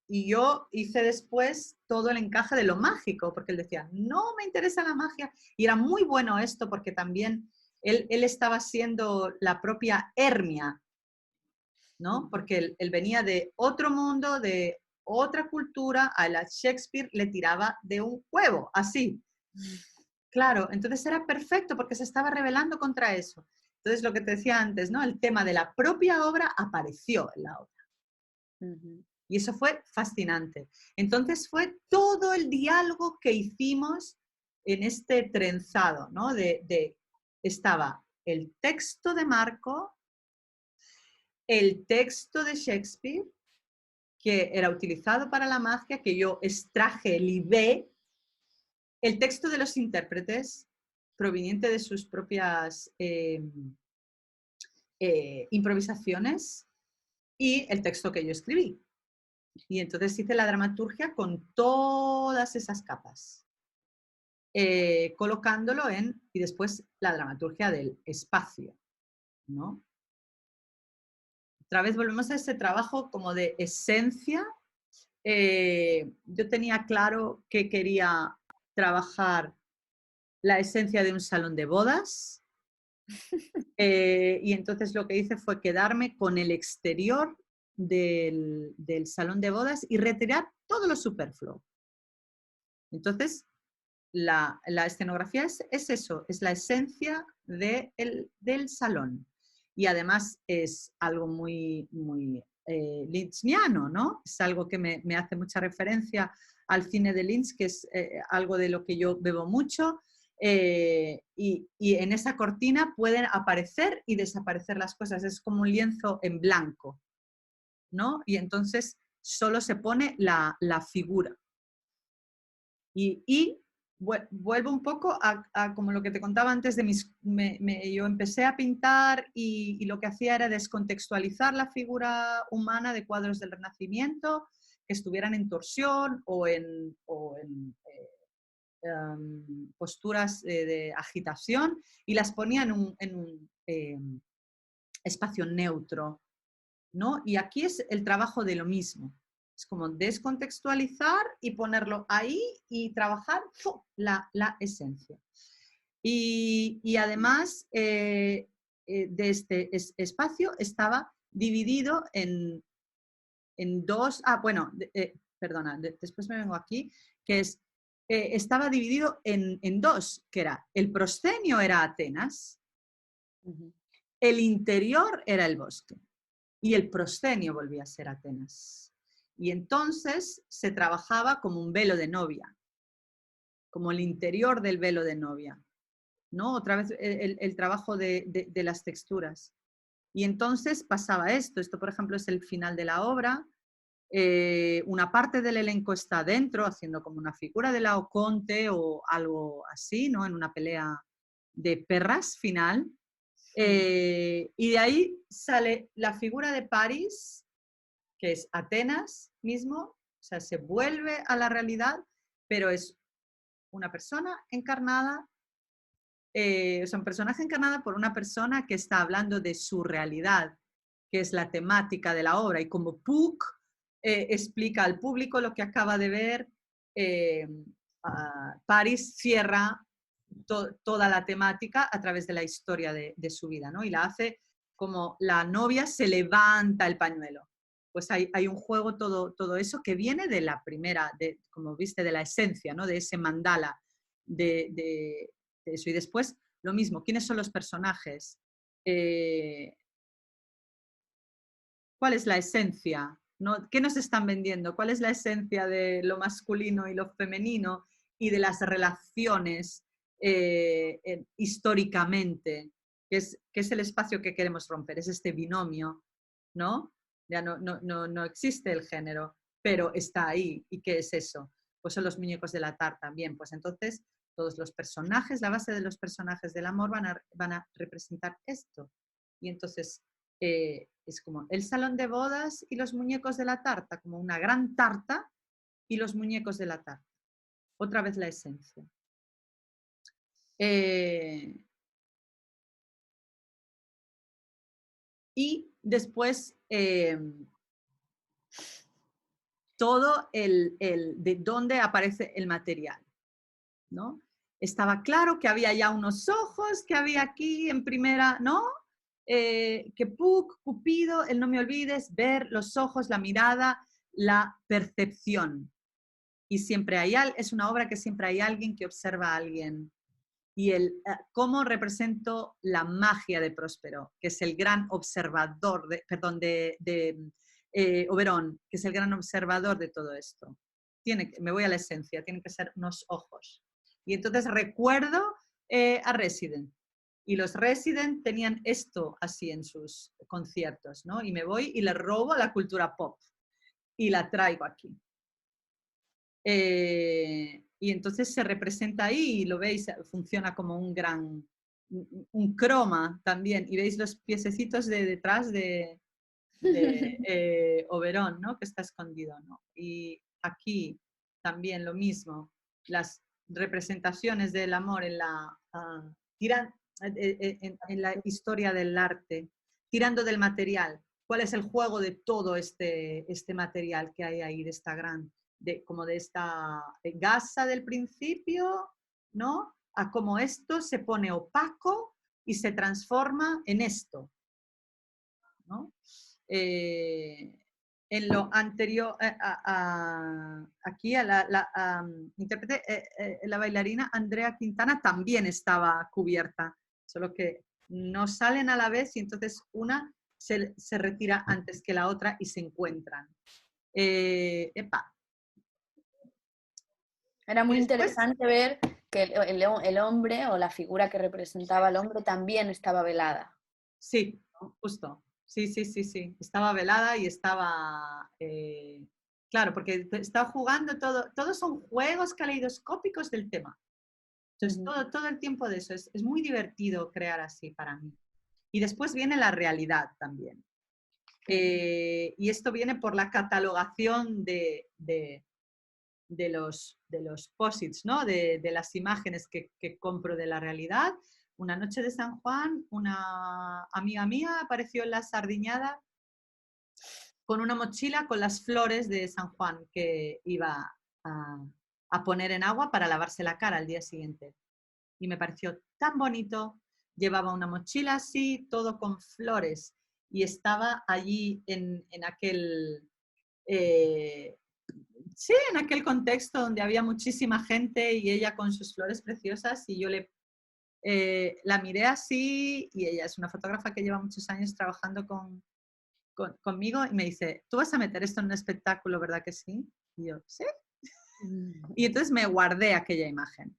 Y yo hice después todo el encaje de lo mágico, porque él decía, no me interesa la magia. Y era muy bueno esto porque también él estaba siendo la propia Hermia, ¿no? Porque él venía de otro mundo, de otra cultura, a la Shakespeare le tiraba de un huevo, así. Claro, entonces era perfecto porque se estaba rebelando contra eso. Entonces lo que te decía antes, ¿no? El tema de la propia obra apareció en la obra. Y eso fue fascinante. Entonces fue todo el diálogo que hicimos en este trenzado, ¿no? Estaba el texto de Marco, el texto de Shakespeare, que era utilizado para la magia, que yo extraje, libé, el texto de los intérpretes, proveniente de sus propias improvisaciones, y el texto que yo escribí. Y entonces hice la dramaturgia con todas esas capas. colocándolo y después la dramaturgia del espacio, ¿no? Otra vez volvemos a ese trabajo como de esencia. Yo tenía claro que quería trabajar la esencia de un salón de bodas, y entonces lo que hice fue quedarme con el exterior del salón de bodas y retirar todo lo superfluo. Entonces, la escenografía es eso, es la esencia del salón. Y además es algo muy, muy lynchiano, ¿no? Es algo que me hace mucha referencia al cine de Lynch, que es algo de lo que yo bebo mucho. Y en esa cortina pueden aparecer y desaparecer las cosas. Es como un lienzo en blanco, ¿no? Y entonces solo se pone la figura. Y vuelvo un poco a como lo que te contaba antes de yo empecé a pintar y lo que hacía era descontextualizar la figura humana de cuadros del Renacimiento que estuvieran en torsión o en posturas de agitación y las ponía en un espacio neutro, ¿no? Y aquí es el trabajo de lo mismo. Es como descontextualizar y ponerlo ahí y trabajar la esencia. Y además de este espacio estaba dividido en dos, perdona, después me vengo aquí, que es, estaba dividido en dos, que era el proscenio era Atenas, el interior era el bosque y el proscenio volvía a ser Atenas. Y entonces se trabajaba como un velo de novia, como el interior del velo de novia, ¿no? Otra vez el trabajo de las texturas. Y entonces pasaba esto, por ejemplo es el final de la obra, una parte del elenco está dentro, haciendo como una figura de Laoconte o algo así, ¿no? En una pelea de perras final. Y de ahí sale la figura de París, que es Atenas mismo, o sea, se vuelve a la realidad, pero es una persona encarnada, es un personaje encarnado por una persona que está hablando de su realidad, que es la temática de la obra, y como Puck explica al público lo que acaba de ver, París cierra toda la temática a través de la historia de su vida, ¿no? Y la hace como la novia se levanta el pañuelo. Pues hay un juego, todo eso que viene de la primera, como viste, de la esencia, ¿no? De ese mandala, de eso. Y después, lo mismo, ¿quiénes son los personajes? ¿Cuál es la esencia? ¿No? ¿Qué nos están vendiendo? ¿Cuál es la esencia de lo masculino y lo femenino y de las relaciones históricamente? ¿Qué es el espacio que queremos romper? Es este binomio, ¿no? Ya no existe el género, pero está ahí. ¿Y qué es eso? Pues son los muñecos de la tarta también. Pues entonces todos los personajes, la base de los personajes del amor van a representar esto. Y entonces es como el salón de bodas y los muñecos de la tarta, como una gran tarta y los muñecos de la tarta. Otra vez la esencia. Y después todo de dónde aparece el material, ¿no? Estaba claro que había ya unos ojos, que había aquí en primera, ¿no? Que Puck, Cupido, el no me olvides, ver los ojos, la mirada, la percepción. Y siempre es una obra que siempre hay alguien que observa a alguien. Y cómo represento la magia de Próspero, que es el gran observador, Oberón, que es el gran observador de todo esto. Me voy a la esencia, tienen que ser unos ojos. Y entonces recuerdo a Resident. Y los Resident tenían esto así en sus conciertos, ¿no? Y me voy y le robo a la cultura pop y la traigo aquí. Y entonces se representa ahí y lo veis, funciona como un croma también. Y veis los piececitos de detrás de Oberón, ¿no? Que está escondido, ¿no? Y aquí también lo mismo. representaciones del amor en en la historia del arte, tirando del material. ¿Cuál es el juego de todo este material que hay ahí, de esta gran, como de esta gasa del principio, ¿no? A cómo esto se pone opaco y se transforma en esto, ¿no? En lo anterior, aquí intérprete, la bailarina Andrea Quintana también estaba cubierta, solo que no salen a la vez y entonces una se retira antes que la otra y se encuentran. Epa. Era Y muy después, interesante ver que el hombre o la figura que representaba al hombre también estaba velada. sí, justo. Sí, sí, sí, sí. Estaba velada y estaba... claro, porque estaba jugando todo. Todos son juegos caleidoscópicos del tema. Entonces, todo el tiempo de eso. Es muy divertido crear así para mí. Y después viene la realidad también. Y esto viene por la catalogación de los posits, ¿no? De las imágenes que compro de la realidad. Una noche de San Juan, una amiga mía apareció en la Sardiñada con una mochila con las flores de San Juan que iba a poner en agua para lavarse la cara al día siguiente. Y me pareció tan bonito. Llevaba una mochila así, todo con flores. Y estaba allí en aquel... sí, en aquel contexto donde había muchísima gente y ella con sus flores preciosas y yo la miré así y ella es una fotógrafa que lleva muchos años trabajando conmigo y me dice, ¿tú vas a meter esto en un espectáculo, verdad que sí? Y yo, sí. Y entonces me guardé aquella imagen.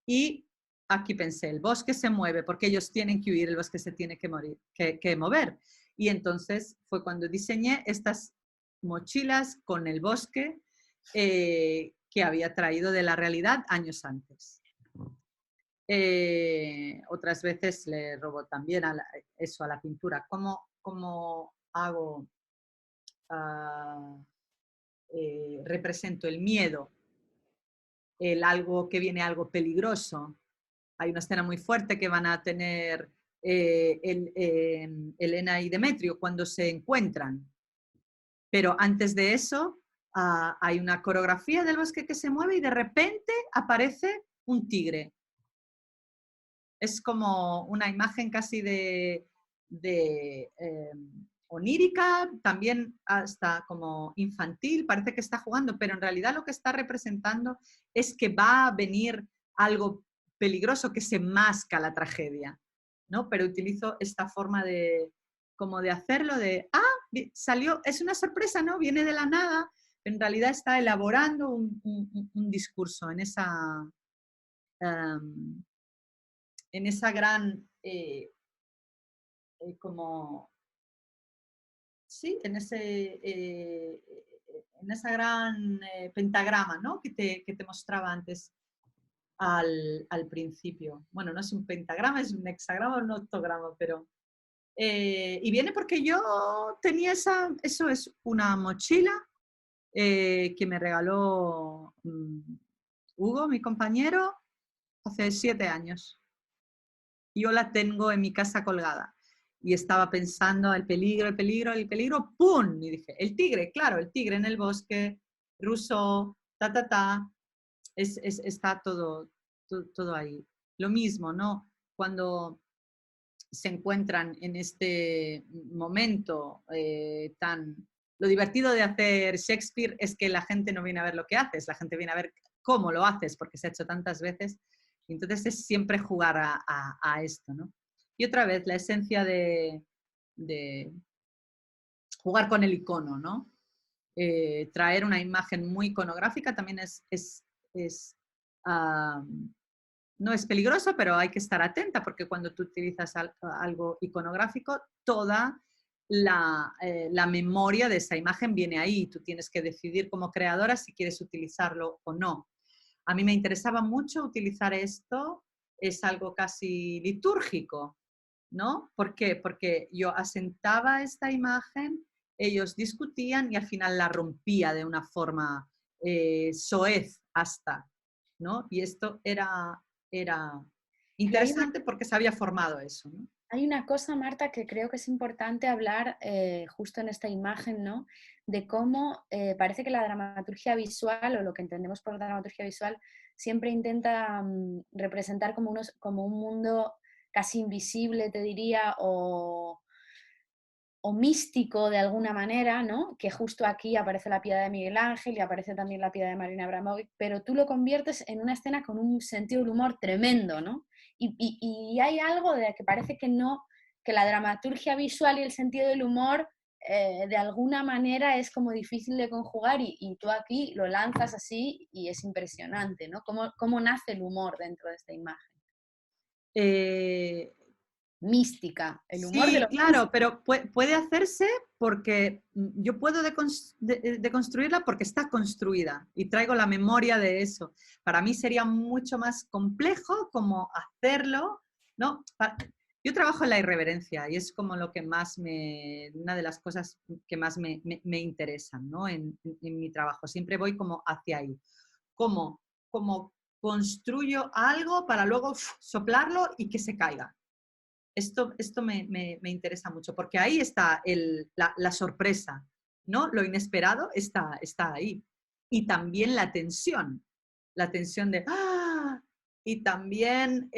Y aquí pensé, el bosque se mueve porque ellos tienen que huir, el bosque se tiene que mover. Y entonces fue cuando diseñé estas mochilas con el bosque que había traído de la realidad años antes. Otras veces le robo también eso a la pintura. ¿Cómo hago, represento el miedo, algo que viene algo peligroso? Hay una escena muy fuerte que van a tener Elena y Demetrio cuando se encuentran. Pero antes de eso, hay una coreografía del bosque que se mueve y de repente aparece un tigre. Es como una imagen casi de onírica, también hasta como infantil, parece que está jugando, pero en realidad lo que está representando es que va a venir algo peligroso que se masca la tragedia, ¿no? Pero utilizo esta forma como de hacerlo, salió, es una sorpresa, ¿no? Viene de la nada, en realidad está elaborando un discurso um, en esa gran, como, sí, en esa gran pentagrama, ¿no? Que te mostraba antes al principio. Bueno, no es un pentagrama, es un hexagrama o un octograma, pero... y viene porque yo tenía eso es una mochila que me regaló Hugo, mi compañero, hace 7 años. Yo la tengo en mi casa colgada. Y estaba pensando el peligro, el peligro, el peligro, ¡pum! Y dije, el tigre, claro, el tigre en el bosque, ruso, está todo ahí. Lo mismo, ¿no? Cuando se encuentran en este momento tan... Lo divertido de hacer Shakespeare es que la gente no viene a ver lo que haces, la gente viene a ver cómo lo haces, porque se ha hecho tantas veces. Y entonces es siempre jugar a esto, ¿no? Y otra vez, la esencia de jugar con el icono, ¿no? Traer una imagen muy iconográfica también no es peligroso, pero hay que estar atenta porque cuando tú utilizas algo iconográfico, toda la memoria de esa imagen viene ahí. Tú tienes que decidir como creadora si quieres utilizarlo o no. A mí me interesaba mucho utilizar esto, es algo casi litúrgico, ¿no? ¿Por qué? Porque yo asentaba esta imagen, ellos discutían y al final la rompía de una forma soez hasta, ¿no? Y esto era Y interesante porque se había formado eso, ¿no? hay una cosa, Marta, que creo que es importante hablar justo en esta imagen, ¿no? De cómo parece que la dramaturgia visual, o lo que entendemos por dramaturgia visual, siempre intenta representar como un mundo casi invisible, te diría, o místico de alguna manera, ¿no? Que justo aquí aparece la Piedad de Miguel Ángel y aparece también la Piedad de Marina Abramovic, pero tú lo conviertes en una escena con un sentido del humor tremendo, ¿no? Y hay algo de que parece que no, que la dramaturgia visual y el sentido del humor de alguna manera es como difícil de conjugar y tú aquí lo lanzas así y es impresionante, ¿no? ¿Cómo nace el humor dentro de esta imagen? Eh, Mística, el humor de Sí, lo claro, místico. pero puede hacerse porque yo puedo deconstruirla porque está construida y traigo la memoria de eso. Para mí sería mucho más complejo como hacerlo, ¿no? Yo trabajo en la irreverencia y es como lo que más una de las cosas que más me interesan, ¿no? En mi trabajo. Siempre voy como hacia ahí. Como construyo algo para luego soplarlo y que se caiga. Esto me interesa mucho, porque ahí está la sorpresa, ¿no? Lo inesperado está ahí. Y también la tensión de ¡ah! Y también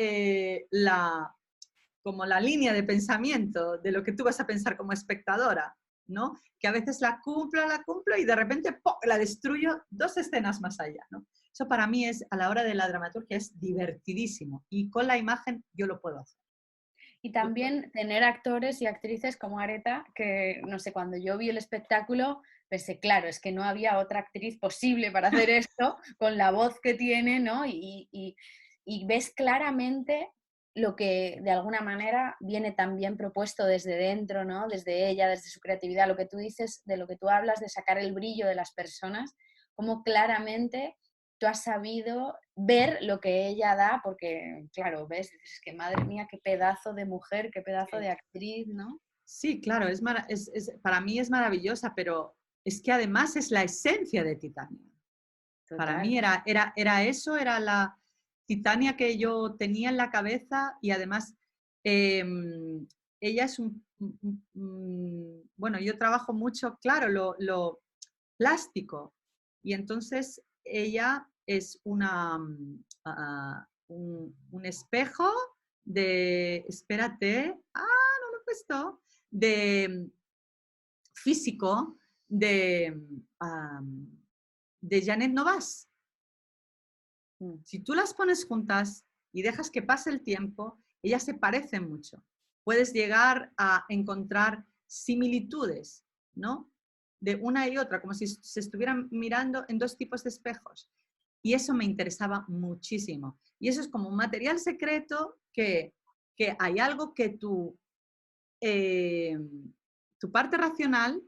como la línea de pensamiento de lo que tú vas a pensar como espectadora, ¿no? Que a veces la cumplo y de repente ¡pum! La destruyo 2 escenas más allá, ¿no? Eso para mí es, a la hora de la dramaturgia, es divertidísimo. Y con la imagen yo lo puedo hacer. Y también tener actores y actrices como Areta, que no sé, cuando yo vi el espectáculo, pensé, claro, es que no había otra actriz posible para hacer esto, con la voz que tiene, ¿no? Y ves claramente lo que de alguna manera viene también propuesto desde dentro, ¿no? Desde ella, desde su creatividad, lo que tú dices, de lo que tú hablas, de sacar el brillo de las personas, como claramente tú has sabido ver lo que ella da, porque, claro, ves, dices, es que madre mía, qué pedazo de mujer, qué pedazo de actriz, ¿no? Sí, claro, para mí es maravillosa, pero es que además es la esencia de Titania. Para Total. mí era eso, era la Titania que yo tenía en la cabeza y además eh, ella es bueno, yo trabajo mucho, claro, lo plástico y entonces ella es un espejo espérate, no lo he puesto, de físico de Janet Novas. Mm. Si tú las pones juntas y dejas que pase el tiempo, ellas se parecen mucho. Puedes llegar a encontrar similitudes, ¿no? De una y otra, como si se estuvieran mirando en 2 tipos de espejos. Y eso me interesaba muchísimo. Y eso es como un material secreto que hay algo que tu parte racional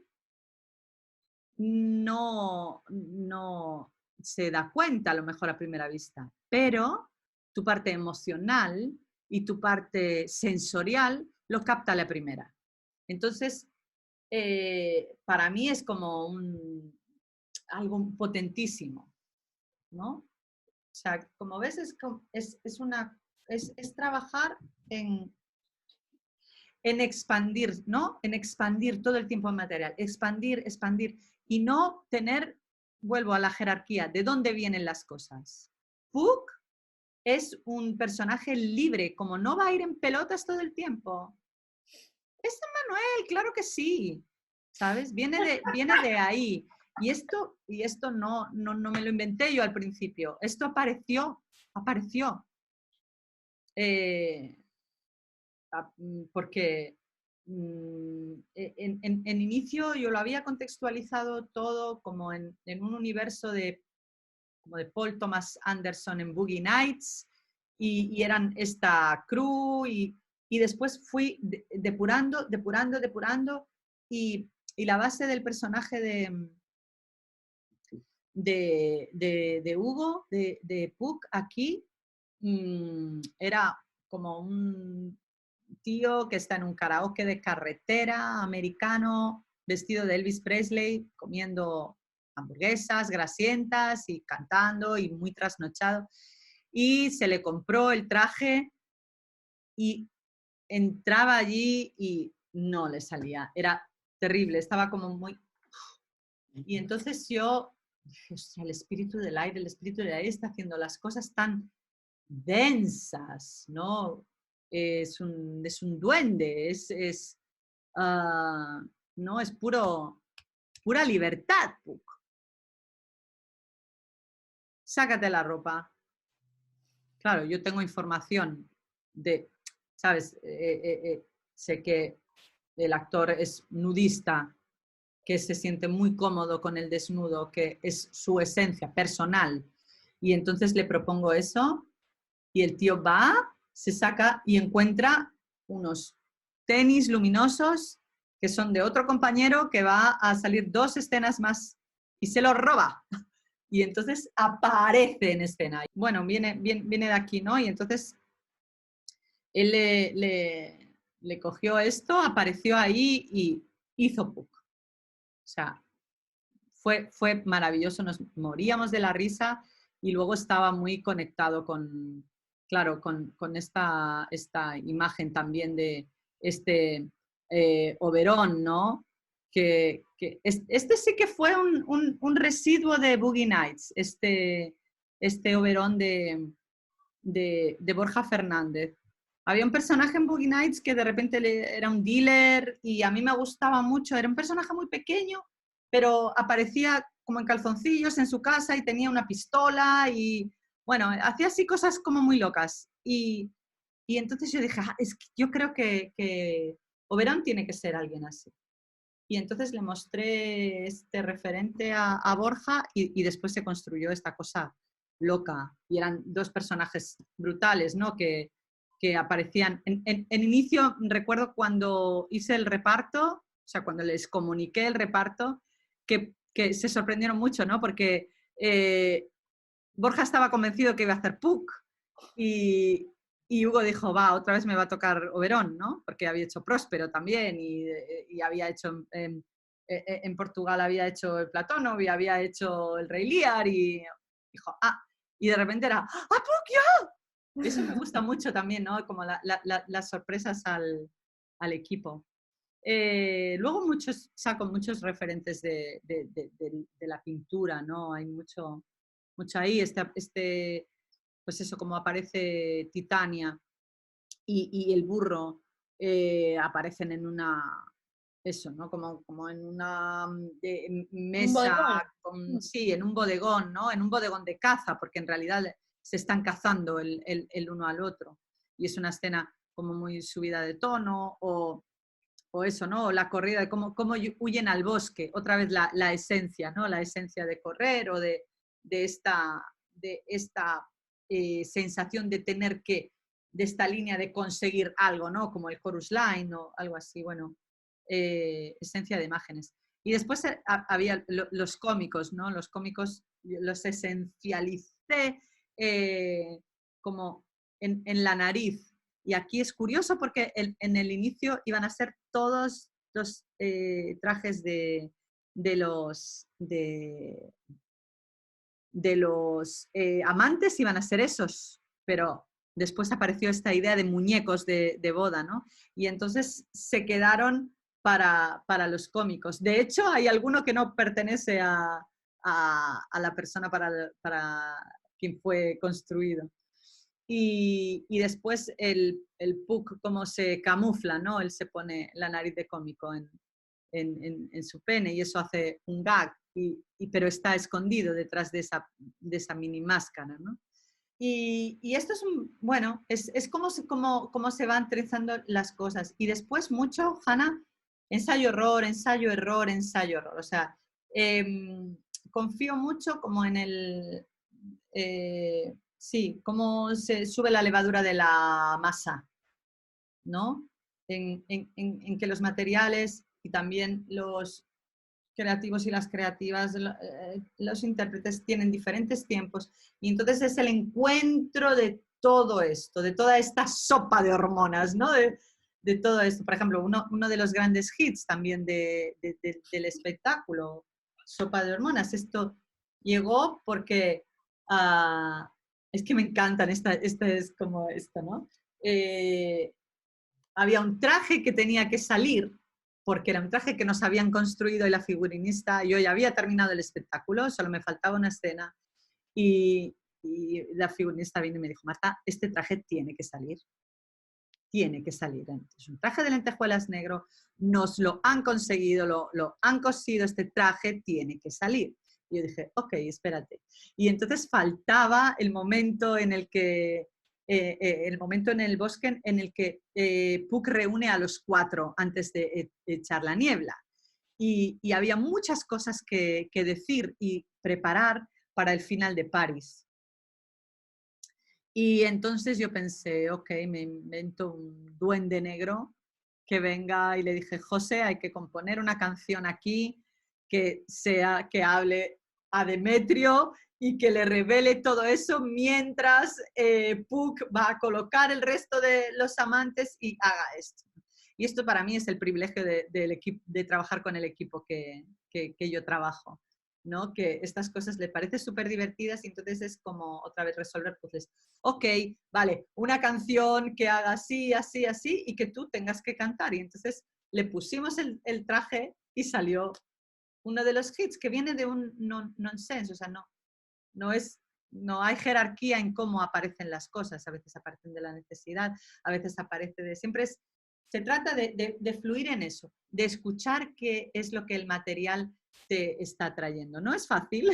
no se da cuenta a lo mejor a primera vista, pero tu parte emocional y tu parte sensorial lo capta a la primera. Entonces, para mí es como algo potentísimo, ¿no? O sea, como ves, es trabajar en expandir, ¿no? En expandir todo el tiempo en material, expandir, expandir y no tener, vuelvo a la jerarquía, ¿de dónde vienen las cosas? Puck es un personaje libre, como no va a ir en pelotas todo el tiempo. Es Manuel, claro que sí, ¿sabes? Viene de ahí. Y esto no me lo inventé yo al principio, esto apareció. Eh, porque en inicio yo lo había contextualizado todo como en un universo como de Paul Thomas Anderson en Boogie Nights y eran esta crew y después fui depurando y la base del personaje de Hugo, de Puck aquí, era como un tío que está en un karaoke de carretera americano, vestido de Elvis Presley, comiendo hamburguesas grasientas y cantando y muy trasnochado. Y se le compró el traje y entraba allí y no le salía. Era terrible, estaba como muy... Y entonces yo dije, ostras, el espíritu del aire está haciendo las cosas tan densas, ¿no? Es un duende, no, es pura libertad, Puck. Sácate la ropa. Claro, yo tengo información de, ¿sabes? Sé que el actor es nudista, que se siente muy cómodo con el desnudo, que es su esencia personal. Y entonces le propongo eso y el tío va, se saca y encuentra unos tenis luminosos que son de otro compañero que va a salir 2 escenas más y se los roba. Y entonces aparece en escena. Bueno, viene de aquí, ¿no? Y entonces él le cogió esto, apareció ahí y hizo Puck. O sea, fue maravilloso, nos moríamos de la risa y luego estaba muy conectado con, claro, con esta imagen también de este Oberón, ¿no? Este sí que fue un residuo de Boogie Nights, este Oberón de Borja Fernández. Había un personaje en Boogie Nights que de repente era un dealer y a mí me gustaba mucho, era un personaje muy pequeño, pero aparecía como en calzoncillos en su casa y tenía una pistola y, bueno, hacía así cosas como muy locas. Y entonces yo dije, es que yo creo que Oberón tiene que ser alguien así. Y entonces le mostré este referente a Borja y después se construyó esta cosa loca. Y eran 2 personajes brutales, ¿no? Que aparecían. En inicio, recuerdo cuando hice el reparto, o sea, cuando les comuniqué el reparto, que se sorprendieron mucho, ¿no? Porque Borja estaba convencido que iba a hacer Puck y Hugo dijo, va, otra vez me va a tocar Oberón, ¿no? Porque había hecho Próspero también y había hecho, en Portugal había hecho el Platónovo y había hecho el Rey Lear y dijo, y de repente era, Puck ya! Eso me gusta mucho también, ¿no? Como las sorpresas al equipo. Luego saco muchos referentes de la pintura, ¿no? Hay mucho ahí, pues eso, como aparece Titania y el burro aparecen en una, eso, ¿no? Como en una mesa, sí, en un bodegón, ¿no? En un bodegón de caza, porque en realidad se están cazando el uno al otro. Y es una escena como muy subida de tono, o eso, ¿no? O la corrida, de cómo huyen al bosque, otra vez la esencia, ¿no? La esencia de correr o de esta sensación de tener de esta línea de conseguir algo, ¿no? Como el chorus line o algo así, bueno, esencia de imágenes. Y después había los cómicos, ¿no? Los cómicos los esencialicé como en la nariz. Y aquí es curioso porque en el inicio iban a ser todos los trajes de los amantes, iban a ser esos, pero después apareció esta idea de muñecos de boda, ¿no? Y entonces se quedaron para los cómicos. De hecho, hay alguno que no pertenece a la persona para quien fue construido. Y después el Puck, como se camufla, ¿no? Él se pone la nariz de cómico en su pene y eso hace un gag, pero está escondido detrás de esa mini máscara, ¿no? Y esto es bueno, es como se van trenzando las cosas. Y después mucho, Hanna, ensayo, error, ensayo, error, ensayo, error. O sea, confío mucho como en sí, cómo se sube la levadura de la masa, ¿no? En que los materiales y también los creativos y las creativas, los intérpretes tienen diferentes tiempos y entonces es el encuentro de todo esto, de toda esta sopa de hormonas, ¿no? De todo esto. Por ejemplo, uno de los grandes hits también del espectáculo sopa de hormonas. Esto llegó porque es que me encantan, esta es como esto, ¿no? Había un traje que tenía que salir, porque era un traje que nos habían construido y la figurinista, yo ya había terminado el espectáculo, solo me faltaba una escena, y la figurinista vino y me dijo, Marta, este traje tiene que salir. Tiene que salir. Es un traje de lentejuelas negro, nos lo han conseguido, lo han cosido, este traje tiene que salir. Y yo dije, ok, espérate. Y entonces faltaba el momento en el que, el momento en el bosque en el que Puck reúne a los 4 antes de echar la niebla. Y había muchas cosas que decir y preparar para el final de París. Y entonces yo pensé, ok, me invento un duende negro que venga, y le dije, José, hay que componer una canción aquí que hable a Demetrio y que le revele todo eso mientras Puck va a colocar el resto de los amantes y haga esto. Y esto para mí es el privilegio de trabajar con el equipo que yo trabajo, ¿no? Que estas cosas le parecen súper divertidas y entonces es como otra vez resolver puzzles. Ok, vale, una canción que haga así, así, así y que tú tengas que cantar. Y entonces le pusimos el traje y salió uno de los hits que viene de un nonsense, o sea, no hay jerarquía en cómo aparecen las cosas. A veces aparecen de la necesidad, a veces aparece de... Se trata de fluir en eso, de escuchar qué es lo que el material te está trayendo. No es fácil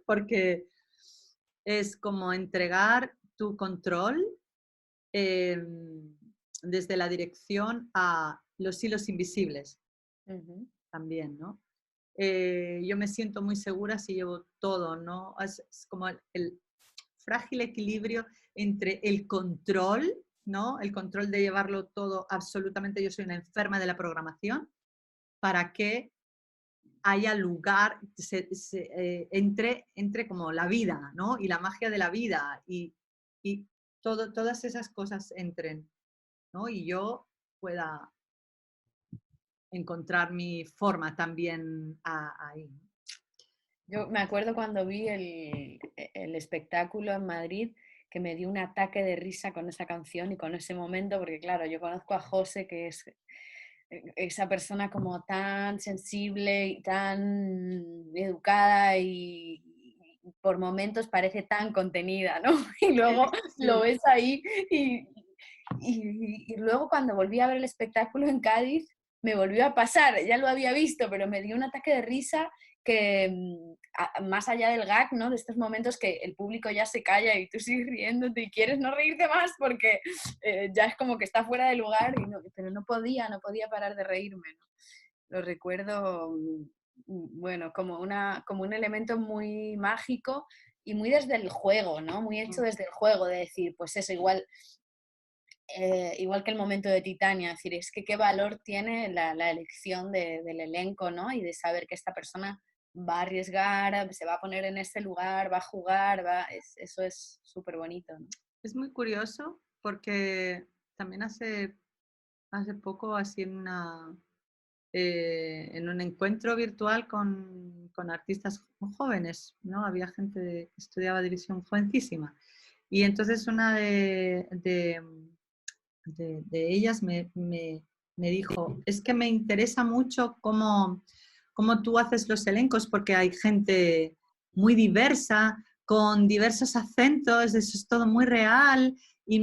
porque es como entregar tu control eh, desde la dirección a los hilos invisibles también, ¿no? Yo me siento muy segura si llevo todo, ¿no? Es como el frágil equilibrio entre el control, ¿no? El control de llevarlo todo absolutamente. Yo soy una enferma de la programación para que haya lugar, entre como la vida, ¿no? Y la magia de la vida y todas esas cosas entren, ¿no? Y yo pueda encontrar mi forma también ahí. Yo me acuerdo cuando vi el espectáculo en Madrid, que me dio un ataque de risa con esa canción y con ese momento, porque claro, yo conozco a José, que es esa persona como tan sensible y tan educada y por momentos parece tan contenida, ¿no? Y luego lo Sí. ves ahí y luego cuando volví a ver el espectáculo en Cádiz, me volvió a pasar, ya lo había visto, pero me dio un ataque de risa que más allá del gag, ¿no? De estos momentos que el público ya se calla y tú sigues riéndote y quieres no reírte más porque ya es como que está fuera de lugar, pero no podía parar de reírme, ¿no? Lo recuerdo, bueno, como un elemento muy mágico y muy desde el juego, ¿no? Muy hecho desde el juego, de decir, pues eso, igual que el momento de Titania, es decir, es que qué valor tiene la elección del elenco, ¿no? Y de saber que esta persona va a arriesgar, se va a poner en ese lugar, va a jugar, eso es súper bonito, ¿no? Es muy curioso porque también hace poco, así en un encuentro virtual con artistas jóvenes, ¿no? Había gente que estudiaba división jovencísima. Y entonces una de ellas me dijo, es que me interesa mucho cómo tú haces los elencos, porque hay gente muy diversa, con diversos acentos, eso es todo muy real y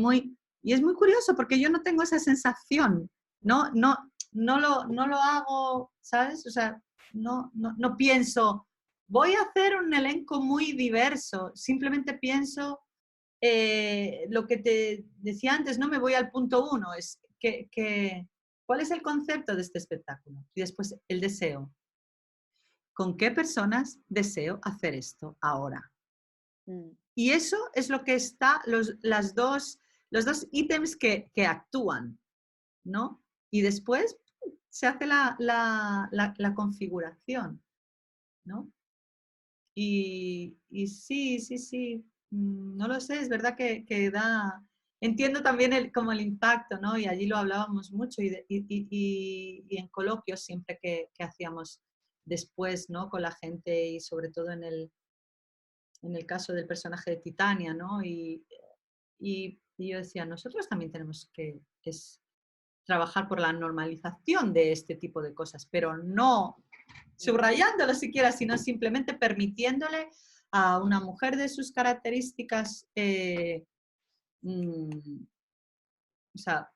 es muy curioso porque yo no tengo esa sensación, no lo hago, ¿sabes? O sea, no pienso, voy a hacer un elenco muy diverso, simplemente pienso lo que te decía antes, no me voy al punto uno, es ¿cuál es el concepto de este espectáculo? Y después el deseo. ¿Con qué personas deseo hacer esto ahora? Y eso es lo que está, los dos ítems que actúan, ¿no? Y después se hace la configuración, ¿no? Y sí, no lo sé, es verdad que da... Entiendo también como el impacto, ¿no? Y allí lo hablábamos mucho y en coloquios siempre que hacíamos después, ¿no? Con la gente y sobre todo en el caso del personaje de Titania, ¿no? Y yo decía, nosotros también tenemos que trabajar por la normalización de este tipo de cosas, pero no subrayándolo siquiera, sino simplemente permitiéndole a una mujer de sus características, o sea,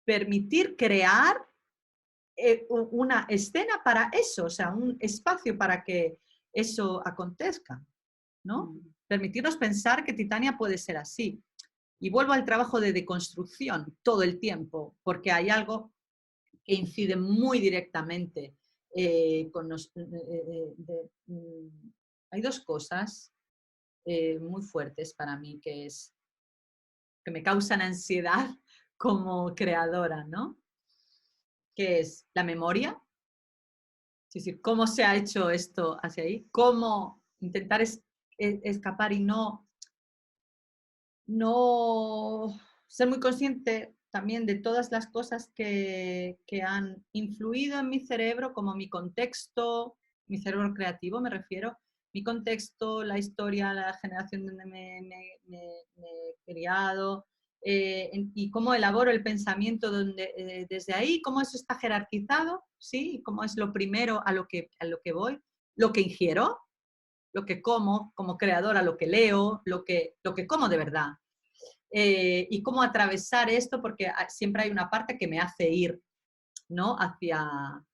permitir crear una escena para eso, o sea, un espacio para que eso acontezca, ¿no? Permitirnos pensar que Titania puede ser así. Y vuelvo al trabajo de deconstrucción todo el tiempo, porque hay algo que incide muy directamente con hay dos cosas muy fuertes para mí que me causan ansiedad como creadora, ¿no? Que es la memoria, es decir, cómo se ha hecho esto hacia ahí, cómo intentar escapar y no ser muy consciente también de todas las cosas que han influido en mi cerebro, como mi contexto, mi cerebro creativo me refiero, mi contexto, la historia, la generación donde me he criado, y cómo elaboro el pensamiento desde ahí, cómo eso está jerarquizado, ¿sí? Y cómo es lo primero a lo que voy, lo que ingiero, lo que como creadora, lo que leo, lo que como de verdad. Y cómo atravesar esto, porque siempre hay una parte que me hace ir, ¿no? Hacia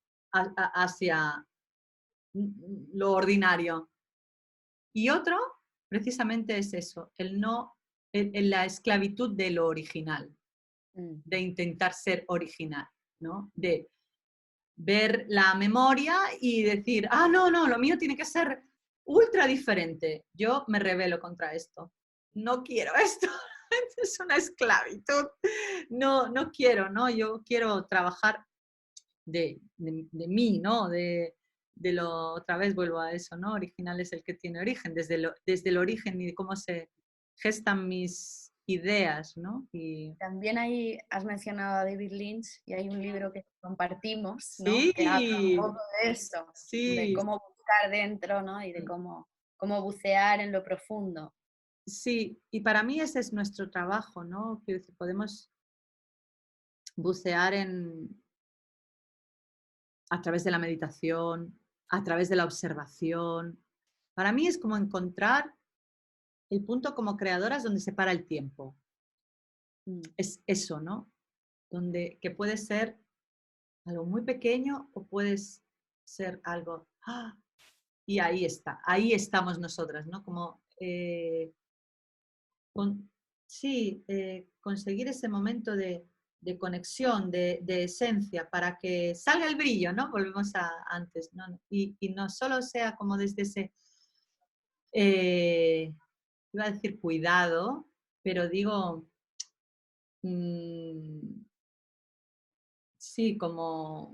lo ordinario. Y otro, precisamente es eso, la esclavitud de lo original, de intentar ser original, ¿no? De ver la memoria y decir, no, lo mío tiene que ser ultra diferente. Yo me rebelo contra esto. No quiero esto. Es una esclavitud. No quiero, ¿no? Yo quiero trabajar de mí, ¿no? Otra vez vuelvo a eso, ¿no? Original es el que tiene origen, desde el origen y de cómo se gestan mis ideas, ¿no? También ahí has mencionado a David Lynch y hay un libro que compartimos, ¿no? Sí, Que habla un poco de eso, de sí, cómo buscar dentro, ¿no? Y de cómo bucear en lo profundo. sí, y para mí ese es nuestro trabajo, ¿no? Quiero decir, podemos bucear a través de la meditación, a través de la observación. Para mí es como encontrar el punto como creadoras donde se para el tiempo. Es eso, ¿no? Que puede ser algo muy pequeño o puede ser algo... Y ahí está, ahí estamos nosotras, ¿no? Como... sí, conseguir ese momento de conexión, de esencia, para que salga el brillo, ¿no? Volvemos a antes, ¿no? Y no solo sea como desde ese, iba a decir cuidado, pero digo, sí, como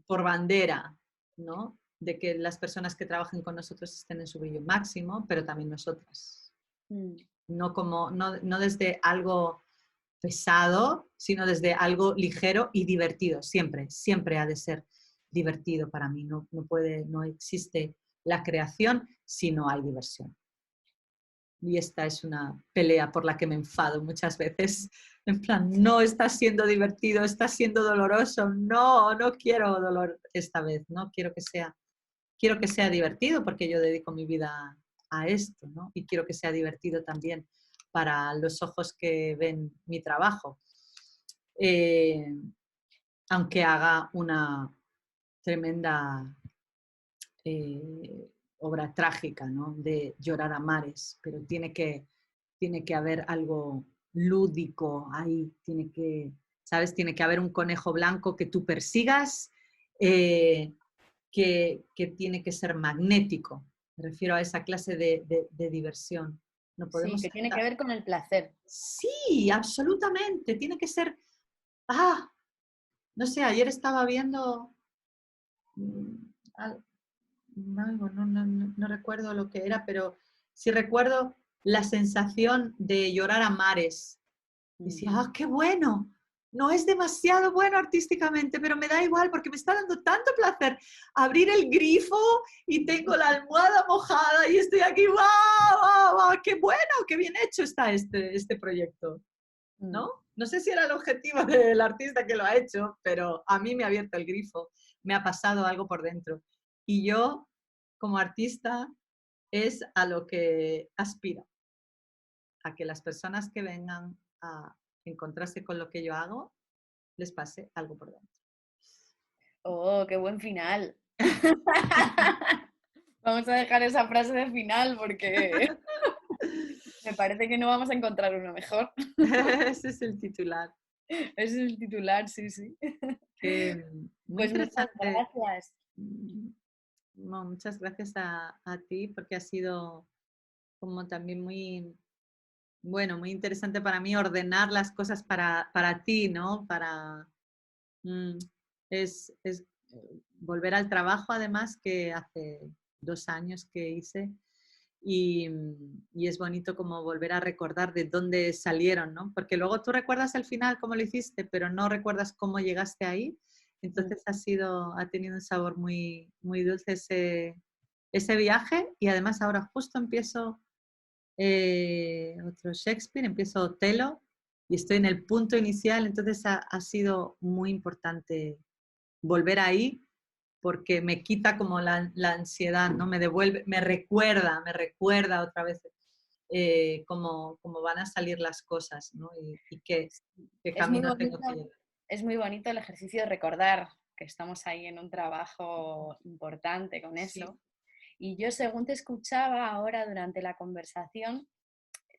por bandera, ¿no? De que las personas que trabajen con nosotros estén en su brillo máximo, pero también nosotras. No desde algo pesado, sino desde algo ligero y divertido. Siempre ha de ser divertido para mí. No existe la creación si no hay diversión. Y esta es una pelea por la que me enfado muchas veces. En plan, no está siendo divertido, está siendo doloroso. No quiero dolor esta vez. No quiero que sea divertido porque yo dedico mi vida a esto, ¿no? Y quiero que sea divertido también para los ojos que ven mi trabajo. Aunque haga una tremenda obra trágica, ¿no? De llorar a mares, pero tiene que haber algo lúdico ahí, ¿sabes? Tiene que haber un conejo blanco que tú persigas, que tiene que ser magnético. Me refiero a esa clase de diversión. No Sí, podemos que tiene que estar... ver con el placer. Sí, absolutamente. Tiene que ser... no sé, ayer estaba viendo algo, no recuerdo lo que era, pero sí recuerdo la sensación de llorar a mares. Decía, qué bueno, no es demasiado bueno artísticamente, pero me da igual porque me está dando tanto placer abrir el grifo y tengo la almohada mojada y estoy aquí, ¡wow, wow, wow! ¡Qué bueno, qué bien hecho está este proyecto! ¿No? No sé si era el objetivo del artista que lo ha hecho, pero a mí me ha abierto el grifo, me ha pasado algo por dentro. Y yo, como artista, es a lo que aspiro, a que las personas que vengan a encontrarse con lo que yo hago, les pase algo por dentro. Oh, qué buen final. Vamos a dejar esa frase de final porque me parece que no vamos a encontrar uno mejor. Ese es el titular. Ese es el titular, sí, sí. Muy Pues muchas interesante. gracias. No, muchas gracias a ti porque ha sido como también muy, bueno, muy interesante para mí ordenar las cosas para ti, ¿no? Mm, es volver al trabajo, además, que hace 2 años que hice, y es bonito como volver a recordar de dónde salieron, ¿no? Porque luego tú recuerdas al final cómo lo hiciste, pero no recuerdas cómo llegaste ahí. Entonces ha tenido un sabor muy, muy dulce ese viaje, y además ahora justo empiezo otro Shakespeare, empiezo Otelo y estoy en el punto inicial, entonces ha sido muy importante volver ahí porque me quita como la ansiedad, ¿no? Me devuelve, me recuerda otra vez cómo van a salir las cosas, ¿no? Y qué Es muy camino tengo bonito, que llevar. es muy bonito el ejercicio de recordar que estamos ahí en un trabajo importante con Sí. eso. Y yo, según te escuchaba ahora durante la conversación,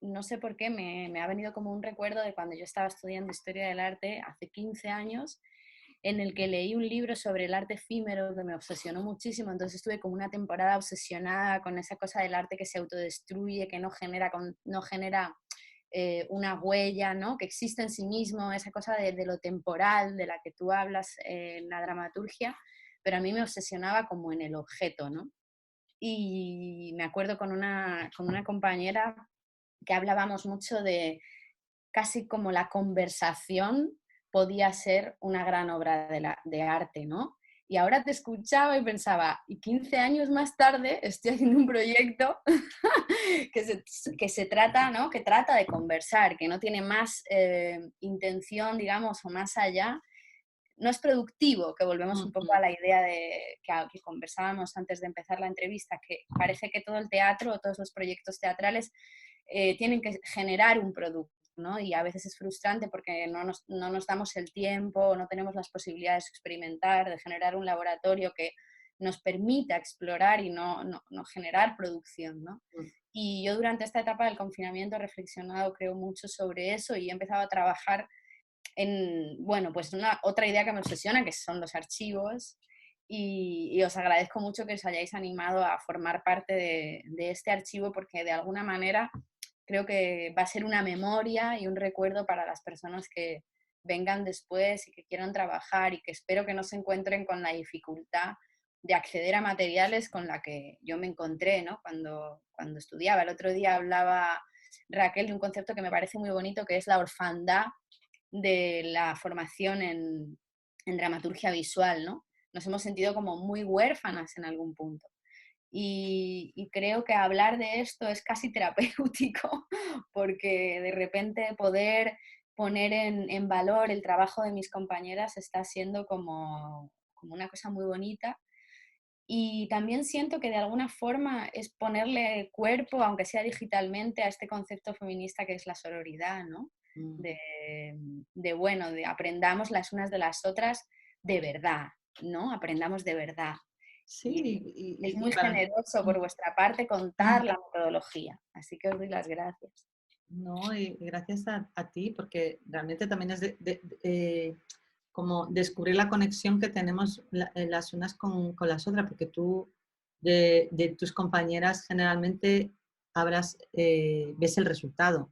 no sé por qué me ha venido como un recuerdo de cuando yo estaba estudiando Historia del Arte hace 15 años, en el que leí un libro sobre el arte efímero que me obsesionó muchísimo. Entonces estuve como una temporada obsesionada con esa cosa del arte que se autodestruye, que no genera una huella, ¿no? Que existe en sí mismo, esa cosa de lo temporal de la que tú hablas en la dramaturgia, pero a mí me obsesionaba como en el objeto, ¿no? Y me acuerdo con una compañera que hablábamos mucho de casi como la conversación podía ser una gran obra de arte, ¿no? Y ahora te escuchaba y pensaba, y 15 años más tarde estoy haciendo un proyecto que se trata, ¿no? Que trata de conversar, que no tiene más intención, digamos, o más allá. No es productivo, que volvemos un poco a la idea que conversábamos antes de empezar la entrevista, que parece que todo el teatro o todos los proyectos teatrales tienen que generar un producto, ¿no? Y a veces es frustrante porque no nos damos el tiempo, no tenemos las posibilidades de experimentar, de generar un laboratorio que nos permita explorar y no generar producción, ¿no? Y yo durante esta etapa del confinamiento he reflexionado, creo, mucho sobre eso y he empezado a trabajar en, bueno, pues otra idea que me obsesiona, que son los archivos. Y os agradezco mucho que os hayáis animado a formar parte de este archivo porque de alguna manera creo que va a ser una memoria y un recuerdo para las personas que vengan después y que quieran trabajar y que espero que no se encuentren con la dificultad de acceder a materiales con la que yo me encontré, ¿no? Cuando estudiaba. El otro día hablaba Raquel de un concepto que me parece muy bonito, que es la orfandad de la formación en dramaturgia visual, ¿no? Nos hemos sentido como muy huérfanas en algún punto. Y creo que hablar de esto es casi terapéutico, porque de repente poder poner en valor el trabajo de mis compañeras está siendo como una cosa muy bonita. Y también siento que de alguna forma es ponerle cuerpo, aunque sea digitalmente, a este concepto feminista que es la sororidad, ¿no? Mm. De, bueno, de aprendamos las unas de las otras de verdad, ¿no? Aprendamos de verdad. Sí, Y es y muy para... generoso por vuestra parte contar la metodología, así que os doy las gracias. No, y gracias a ti, porque realmente también es como descubrir la conexión que tenemos las unas con las otras, porque tú de tus compañeras generalmente ves el resultado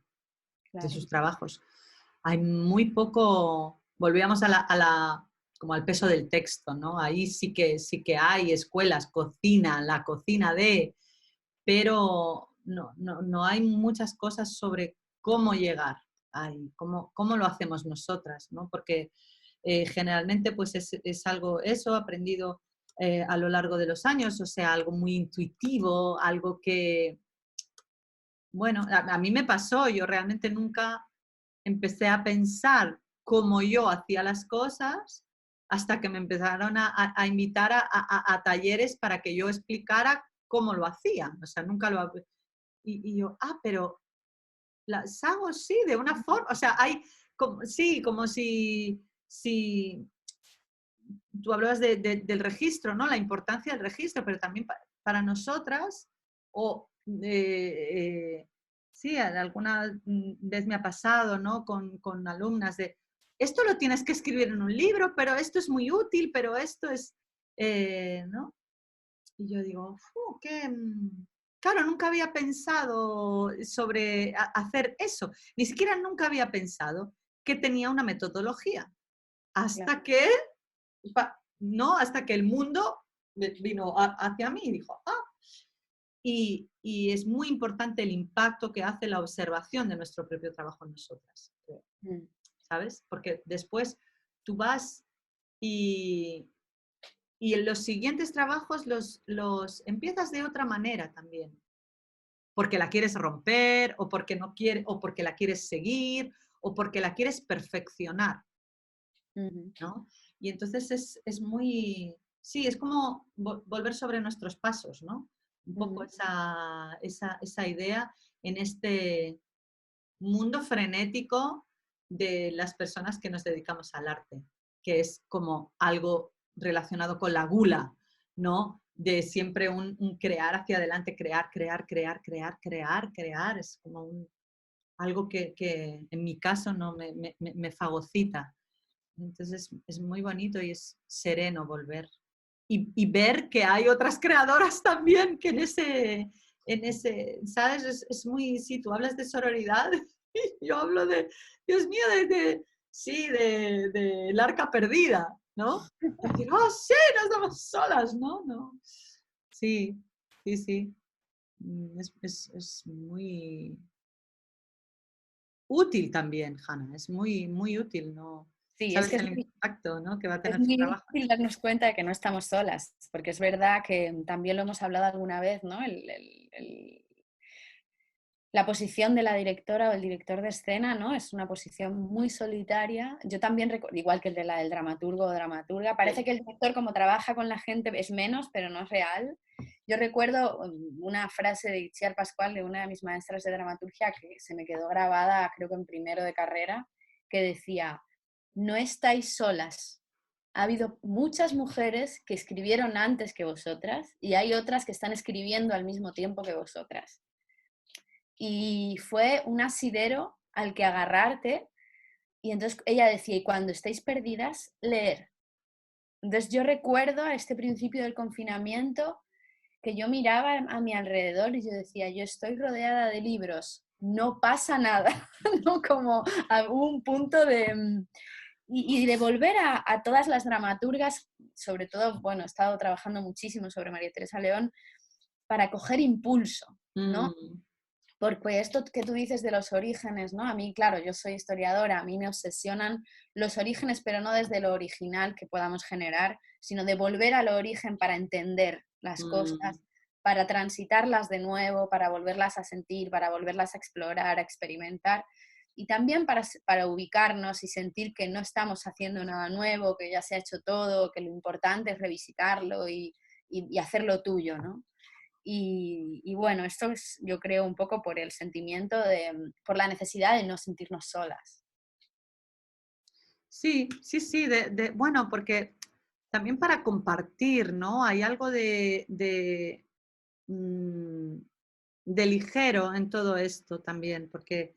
de Claro. sus trabajos. Hay muy poco, volvíamos como al peso del texto, ¿no? Ahí sí que hay escuelas, cocina, la cocina pero no hay muchas cosas sobre cómo llegar ay, ¿cómo lo hacemos nosotras? ¿No? Porque generalmente pues es algo, eso aprendido a lo largo de los años, o sea, algo muy intuitivo, algo que, bueno, a mí me pasó, yo realmente nunca empecé a pensar cómo yo hacía las cosas hasta que me empezaron a invitar a talleres para que yo explicara cómo lo hacía. O sea, nunca lo... Y yo, pero las hago sí, de una forma, o sea, hay, como, sí, como si tú hablabas del registro, ¿no? La importancia del registro, pero también para nosotras, o sí, alguna vez me ha pasado, ¿no? Con alumnas de, esto lo tienes que escribir en un libro, pero esto es muy útil, pero esto es, ¿no? Y yo digo, qué... Claro, nunca había pensado sobre hacer eso, ni siquiera nunca había pensado que tenía una metodología, Claro. hasta que no, hasta que el mundo vino hacia mí y dijo, y es muy importante el impacto que hace la observación de nuestro propio trabajo en nosotras, Mm. ¿sabes? Porque después tú vas y en los siguientes trabajos los empiezas de otra manera también, porque la quieres romper, o porque no quieres, o porque la quieres seguir, o porque la quieres perfeccionar, ¿no? Y entonces es muy, sí, es como volver sobre nuestros pasos, ¿no? Un poco esa idea en este mundo frenético de las personas que nos dedicamos al arte, que es como algo relacionado con la gula, ¿no? De siempre un crear hacia adelante, crear, crear, crear, crear, crear, crear, es como algo que en mi caso no me fagocita. Entonces es muy bonito y es sereno volver. Y ver que hay otras creadoras también que ¿sabes? Es muy, sí, tú hablas de sororidad y yo hablo de, Dios mío, sí, del arca perdida, ¿no? Decir, oh, sí, no estamos solas, ¿no? No. Sí, sí, sí. Es muy útil también, Hanna, es muy, muy útil, ¿no? Sí, es Sabes que el impacto, ¿no? Que va a es tener tu muy trabajo. difícil darnos cuenta de que no estamos solas, porque es verdad que también lo hemos hablado alguna vez, ¿no? La posición de la directora o el director de escena, ¿no? Es una posición muy solitaria. Yo también recuerdo, igual que el de la del dramaturgo o dramaturga, parece que el director, como trabaja con la gente, es menos, pero no es real. Yo recuerdo una frase de Itziar Pascual, de una de mis maestras de dramaturgia, que se me quedó grabada, creo que en primero de carrera, que decía, no estáis solas. Ha habido muchas mujeres que escribieron antes que vosotras y hay otras que están escribiendo al mismo tiempo que vosotras. Y fue un asidero al que agarrarte. Y entonces ella decía, y cuando estéis perdidas, leer. Entonces yo recuerdo a este principio del confinamiento que yo miraba a mi alrededor y yo decía, yo estoy rodeada de libros, no pasa nada, ¿no? Como a un punto de... Y de volver a todas las dramaturgas, sobre todo, bueno, he estado trabajando muchísimo sobre María Teresa León, para coger impulso, ¿no? Mm, Porque esto que tú dices de los orígenes, ¿no? A mí, claro, yo soy historiadora, a mí me obsesionan los orígenes, pero no desde lo original que podamos generar, sino de volver al origen para entender las mm. cosas, para transitarlas de nuevo, para volverlas a sentir, para volverlas a explorar, a experimentar, y también para ubicarnos y sentir que no estamos haciendo nada nuevo, que ya se ha hecho todo, que lo importante es revisitarlo y hacerlo tuyo, ¿no? Y bueno, esto es, yo creo, un poco por el sentimiento por la necesidad de no sentirnos solas. Sí, sí, sí, bueno, porque también para compartir, ¿no? Hay algo mm, de ligero en todo esto también, porque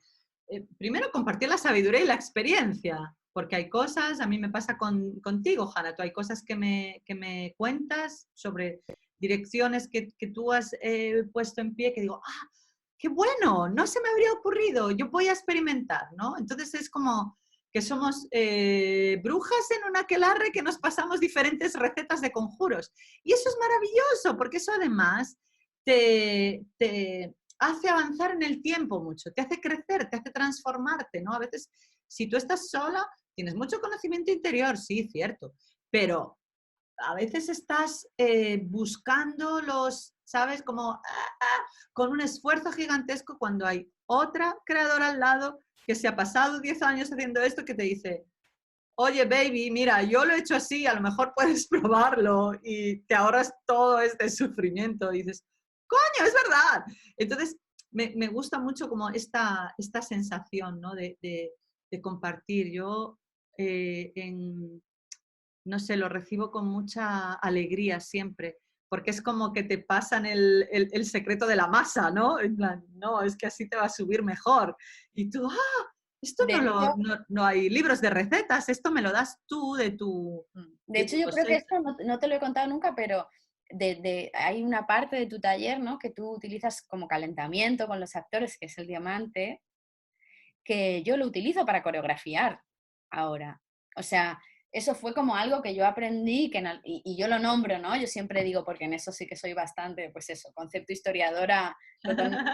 primero compartir la sabiduría y la experiencia, porque hay cosas, a mí me pasa contigo, Hanna, tú hay cosas que me cuentas sobre direcciones que tú has puesto en pie, que digo, qué bueno, no se me habría ocurrido, yo voy a experimentar, ¿no? Entonces es como que somos brujas en un aquelarre que nos pasamos diferentes recetas de conjuros. Y eso es maravilloso, porque eso además te hace avanzar en el tiempo mucho, te hace crecer, te hace transformarte, ¿no? A veces, si tú estás sola, tienes mucho conocimiento interior, sí, cierto, pero a veces estás buscando ¿sabes? Como con un esfuerzo gigantesco cuando hay otra creadora al lado que se ha pasado 10 años haciendo esto que te dice, oye, baby, mira, yo lo he hecho así, a lo mejor puedes probarlo y te ahorras todo este sufrimiento. Y dices, coño, es verdad. Entonces, me gusta mucho como esta sensación, ¿no? de compartir. Yo, no sé, lo recibo con mucha alegría siempre, porque es como que te pasan el secreto de la masa, ¿no? En plan, no, es que así te va a subir mejor. Y tú, esto no hay libros de recetas, esto me lo das tú de tu... De hecho, yo creo que esto no te lo he contado nunca, pero hay una parte de tu taller, ¿no? Que tú utilizas como calentamiento con los actores, que es el diamante, que yo lo utilizo para coreografiar ahora. O sea, eso fue como algo que yo aprendí y yo lo nombro, ¿no? Yo siempre digo, porque en eso sí que soy bastante, pues eso, concepto historiadora, totalmente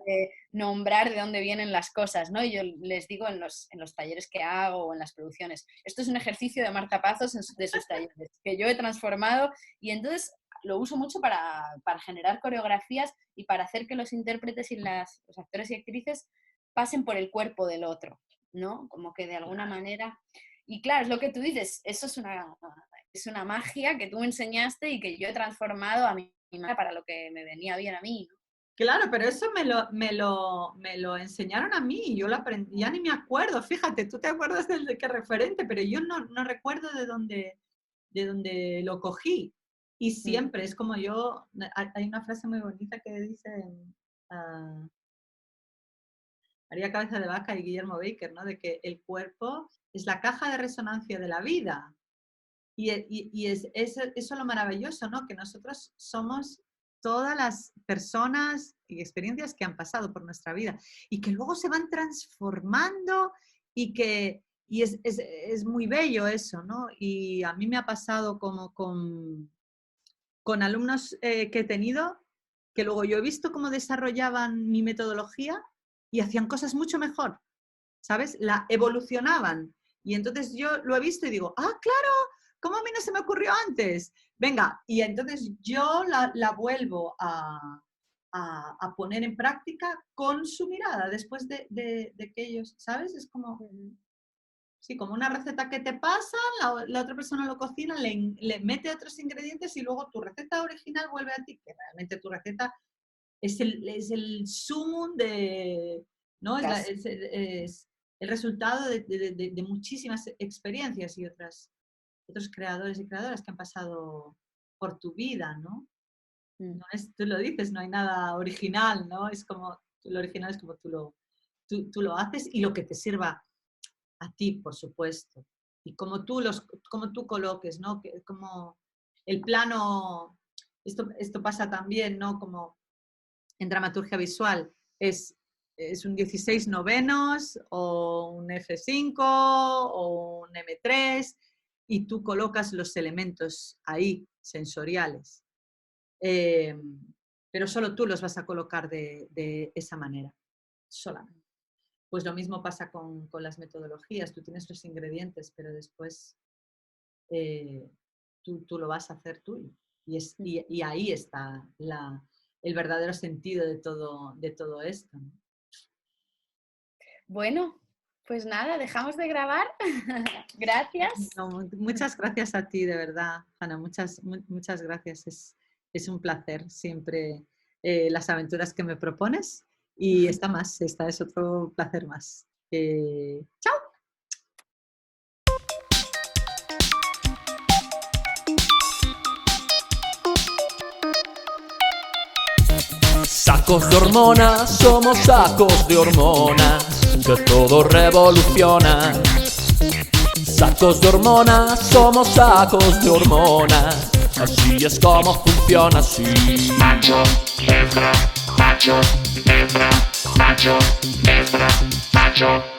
de nombrar de dónde vienen las cosas, ¿no? Y yo les digo en los talleres que hago o en las producciones, esto es un ejercicio de Marta Pazos de sus talleres, que yo he transformado y entonces lo uso mucho para generar coreografías y para hacer que los intérpretes y los actores y actrices pasen por el cuerpo del otro, ¿no? Como que de alguna manera... Y claro, es lo que tú dices, eso es una magia que tú me enseñaste y que yo he transformado a mi manera para lo que me venía bien a mí, ¿no? Claro, pero eso me lo enseñaron a mí, yo lo aprendí, ya ni me acuerdo, fíjate, tú te acuerdas de qué referente, pero yo no recuerdo de dónde lo cogí. Y siempre es como hay una frase muy bonita que dice María Cabeza de Vaca y Guillermo Baker, ¿no? De que el cuerpo es la caja de resonancia de la vida. Y es eso lo maravilloso, ¿no? Que nosotros somos todas las personas y experiencias que han pasado por nuestra vida y que luego se van transformando y es muy bello eso, ¿no? Y a mí me ha pasado como con alumnos que he tenido, que luego yo he visto cómo desarrollaban mi metodología y hacían cosas mucho mejor, ¿sabes? La evolucionaban. Y entonces yo lo he visto y digo, claro, ¿cómo a mí no se me ocurrió antes? Venga, y entonces yo la vuelvo a poner en práctica con su mirada, después de que ellos, ¿sabes? Es como, sí, como una receta que te pasan, la otra persona lo cocina, le mete otros ingredientes y luego tu receta original vuelve a ti, que realmente tu receta es el sumum de, ¿no? Es el resultado de muchísimas experiencias y otros creadores y creadoras que han pasado por tu vida, ¿no? Tú lo dices, no hay nada original, ¿no? Es como, lo original es como tú lo haces y lo que te sirva a ti, por supuesto. Y como tú coloques, ¿no? Como el plano, esto pasa también, ¿no? Como en dramaturgia visual, es un 16 novenos o un F5 o un M3 y tú colocas los elementos ahí, sensoriales. Pero solo tú los vas a colocar de esa manera, solamente. Pues lo mismo pasa con las metodologías, tú tienes los ingredientes, pero después tú lo vas a hacer tuyo. Y ahí está el verdadero sentido de todo esto, ¿no? Bueno, pues nada, dejamos de grabar. Gracias. No, muchas gracias a ti, de verdad, Hanna, muchas gracias. Es un placer siempre las aventuras que me propones y esta es otro placer más. ¡Chao! Sacos de hormonas, somos sacos de hormonas, que todo revoluciona. Sacos de hormonas, somos sacos de hormonas, así es como funciona, así. Macho, hembra, macho, hembra, macho, hembra, macho.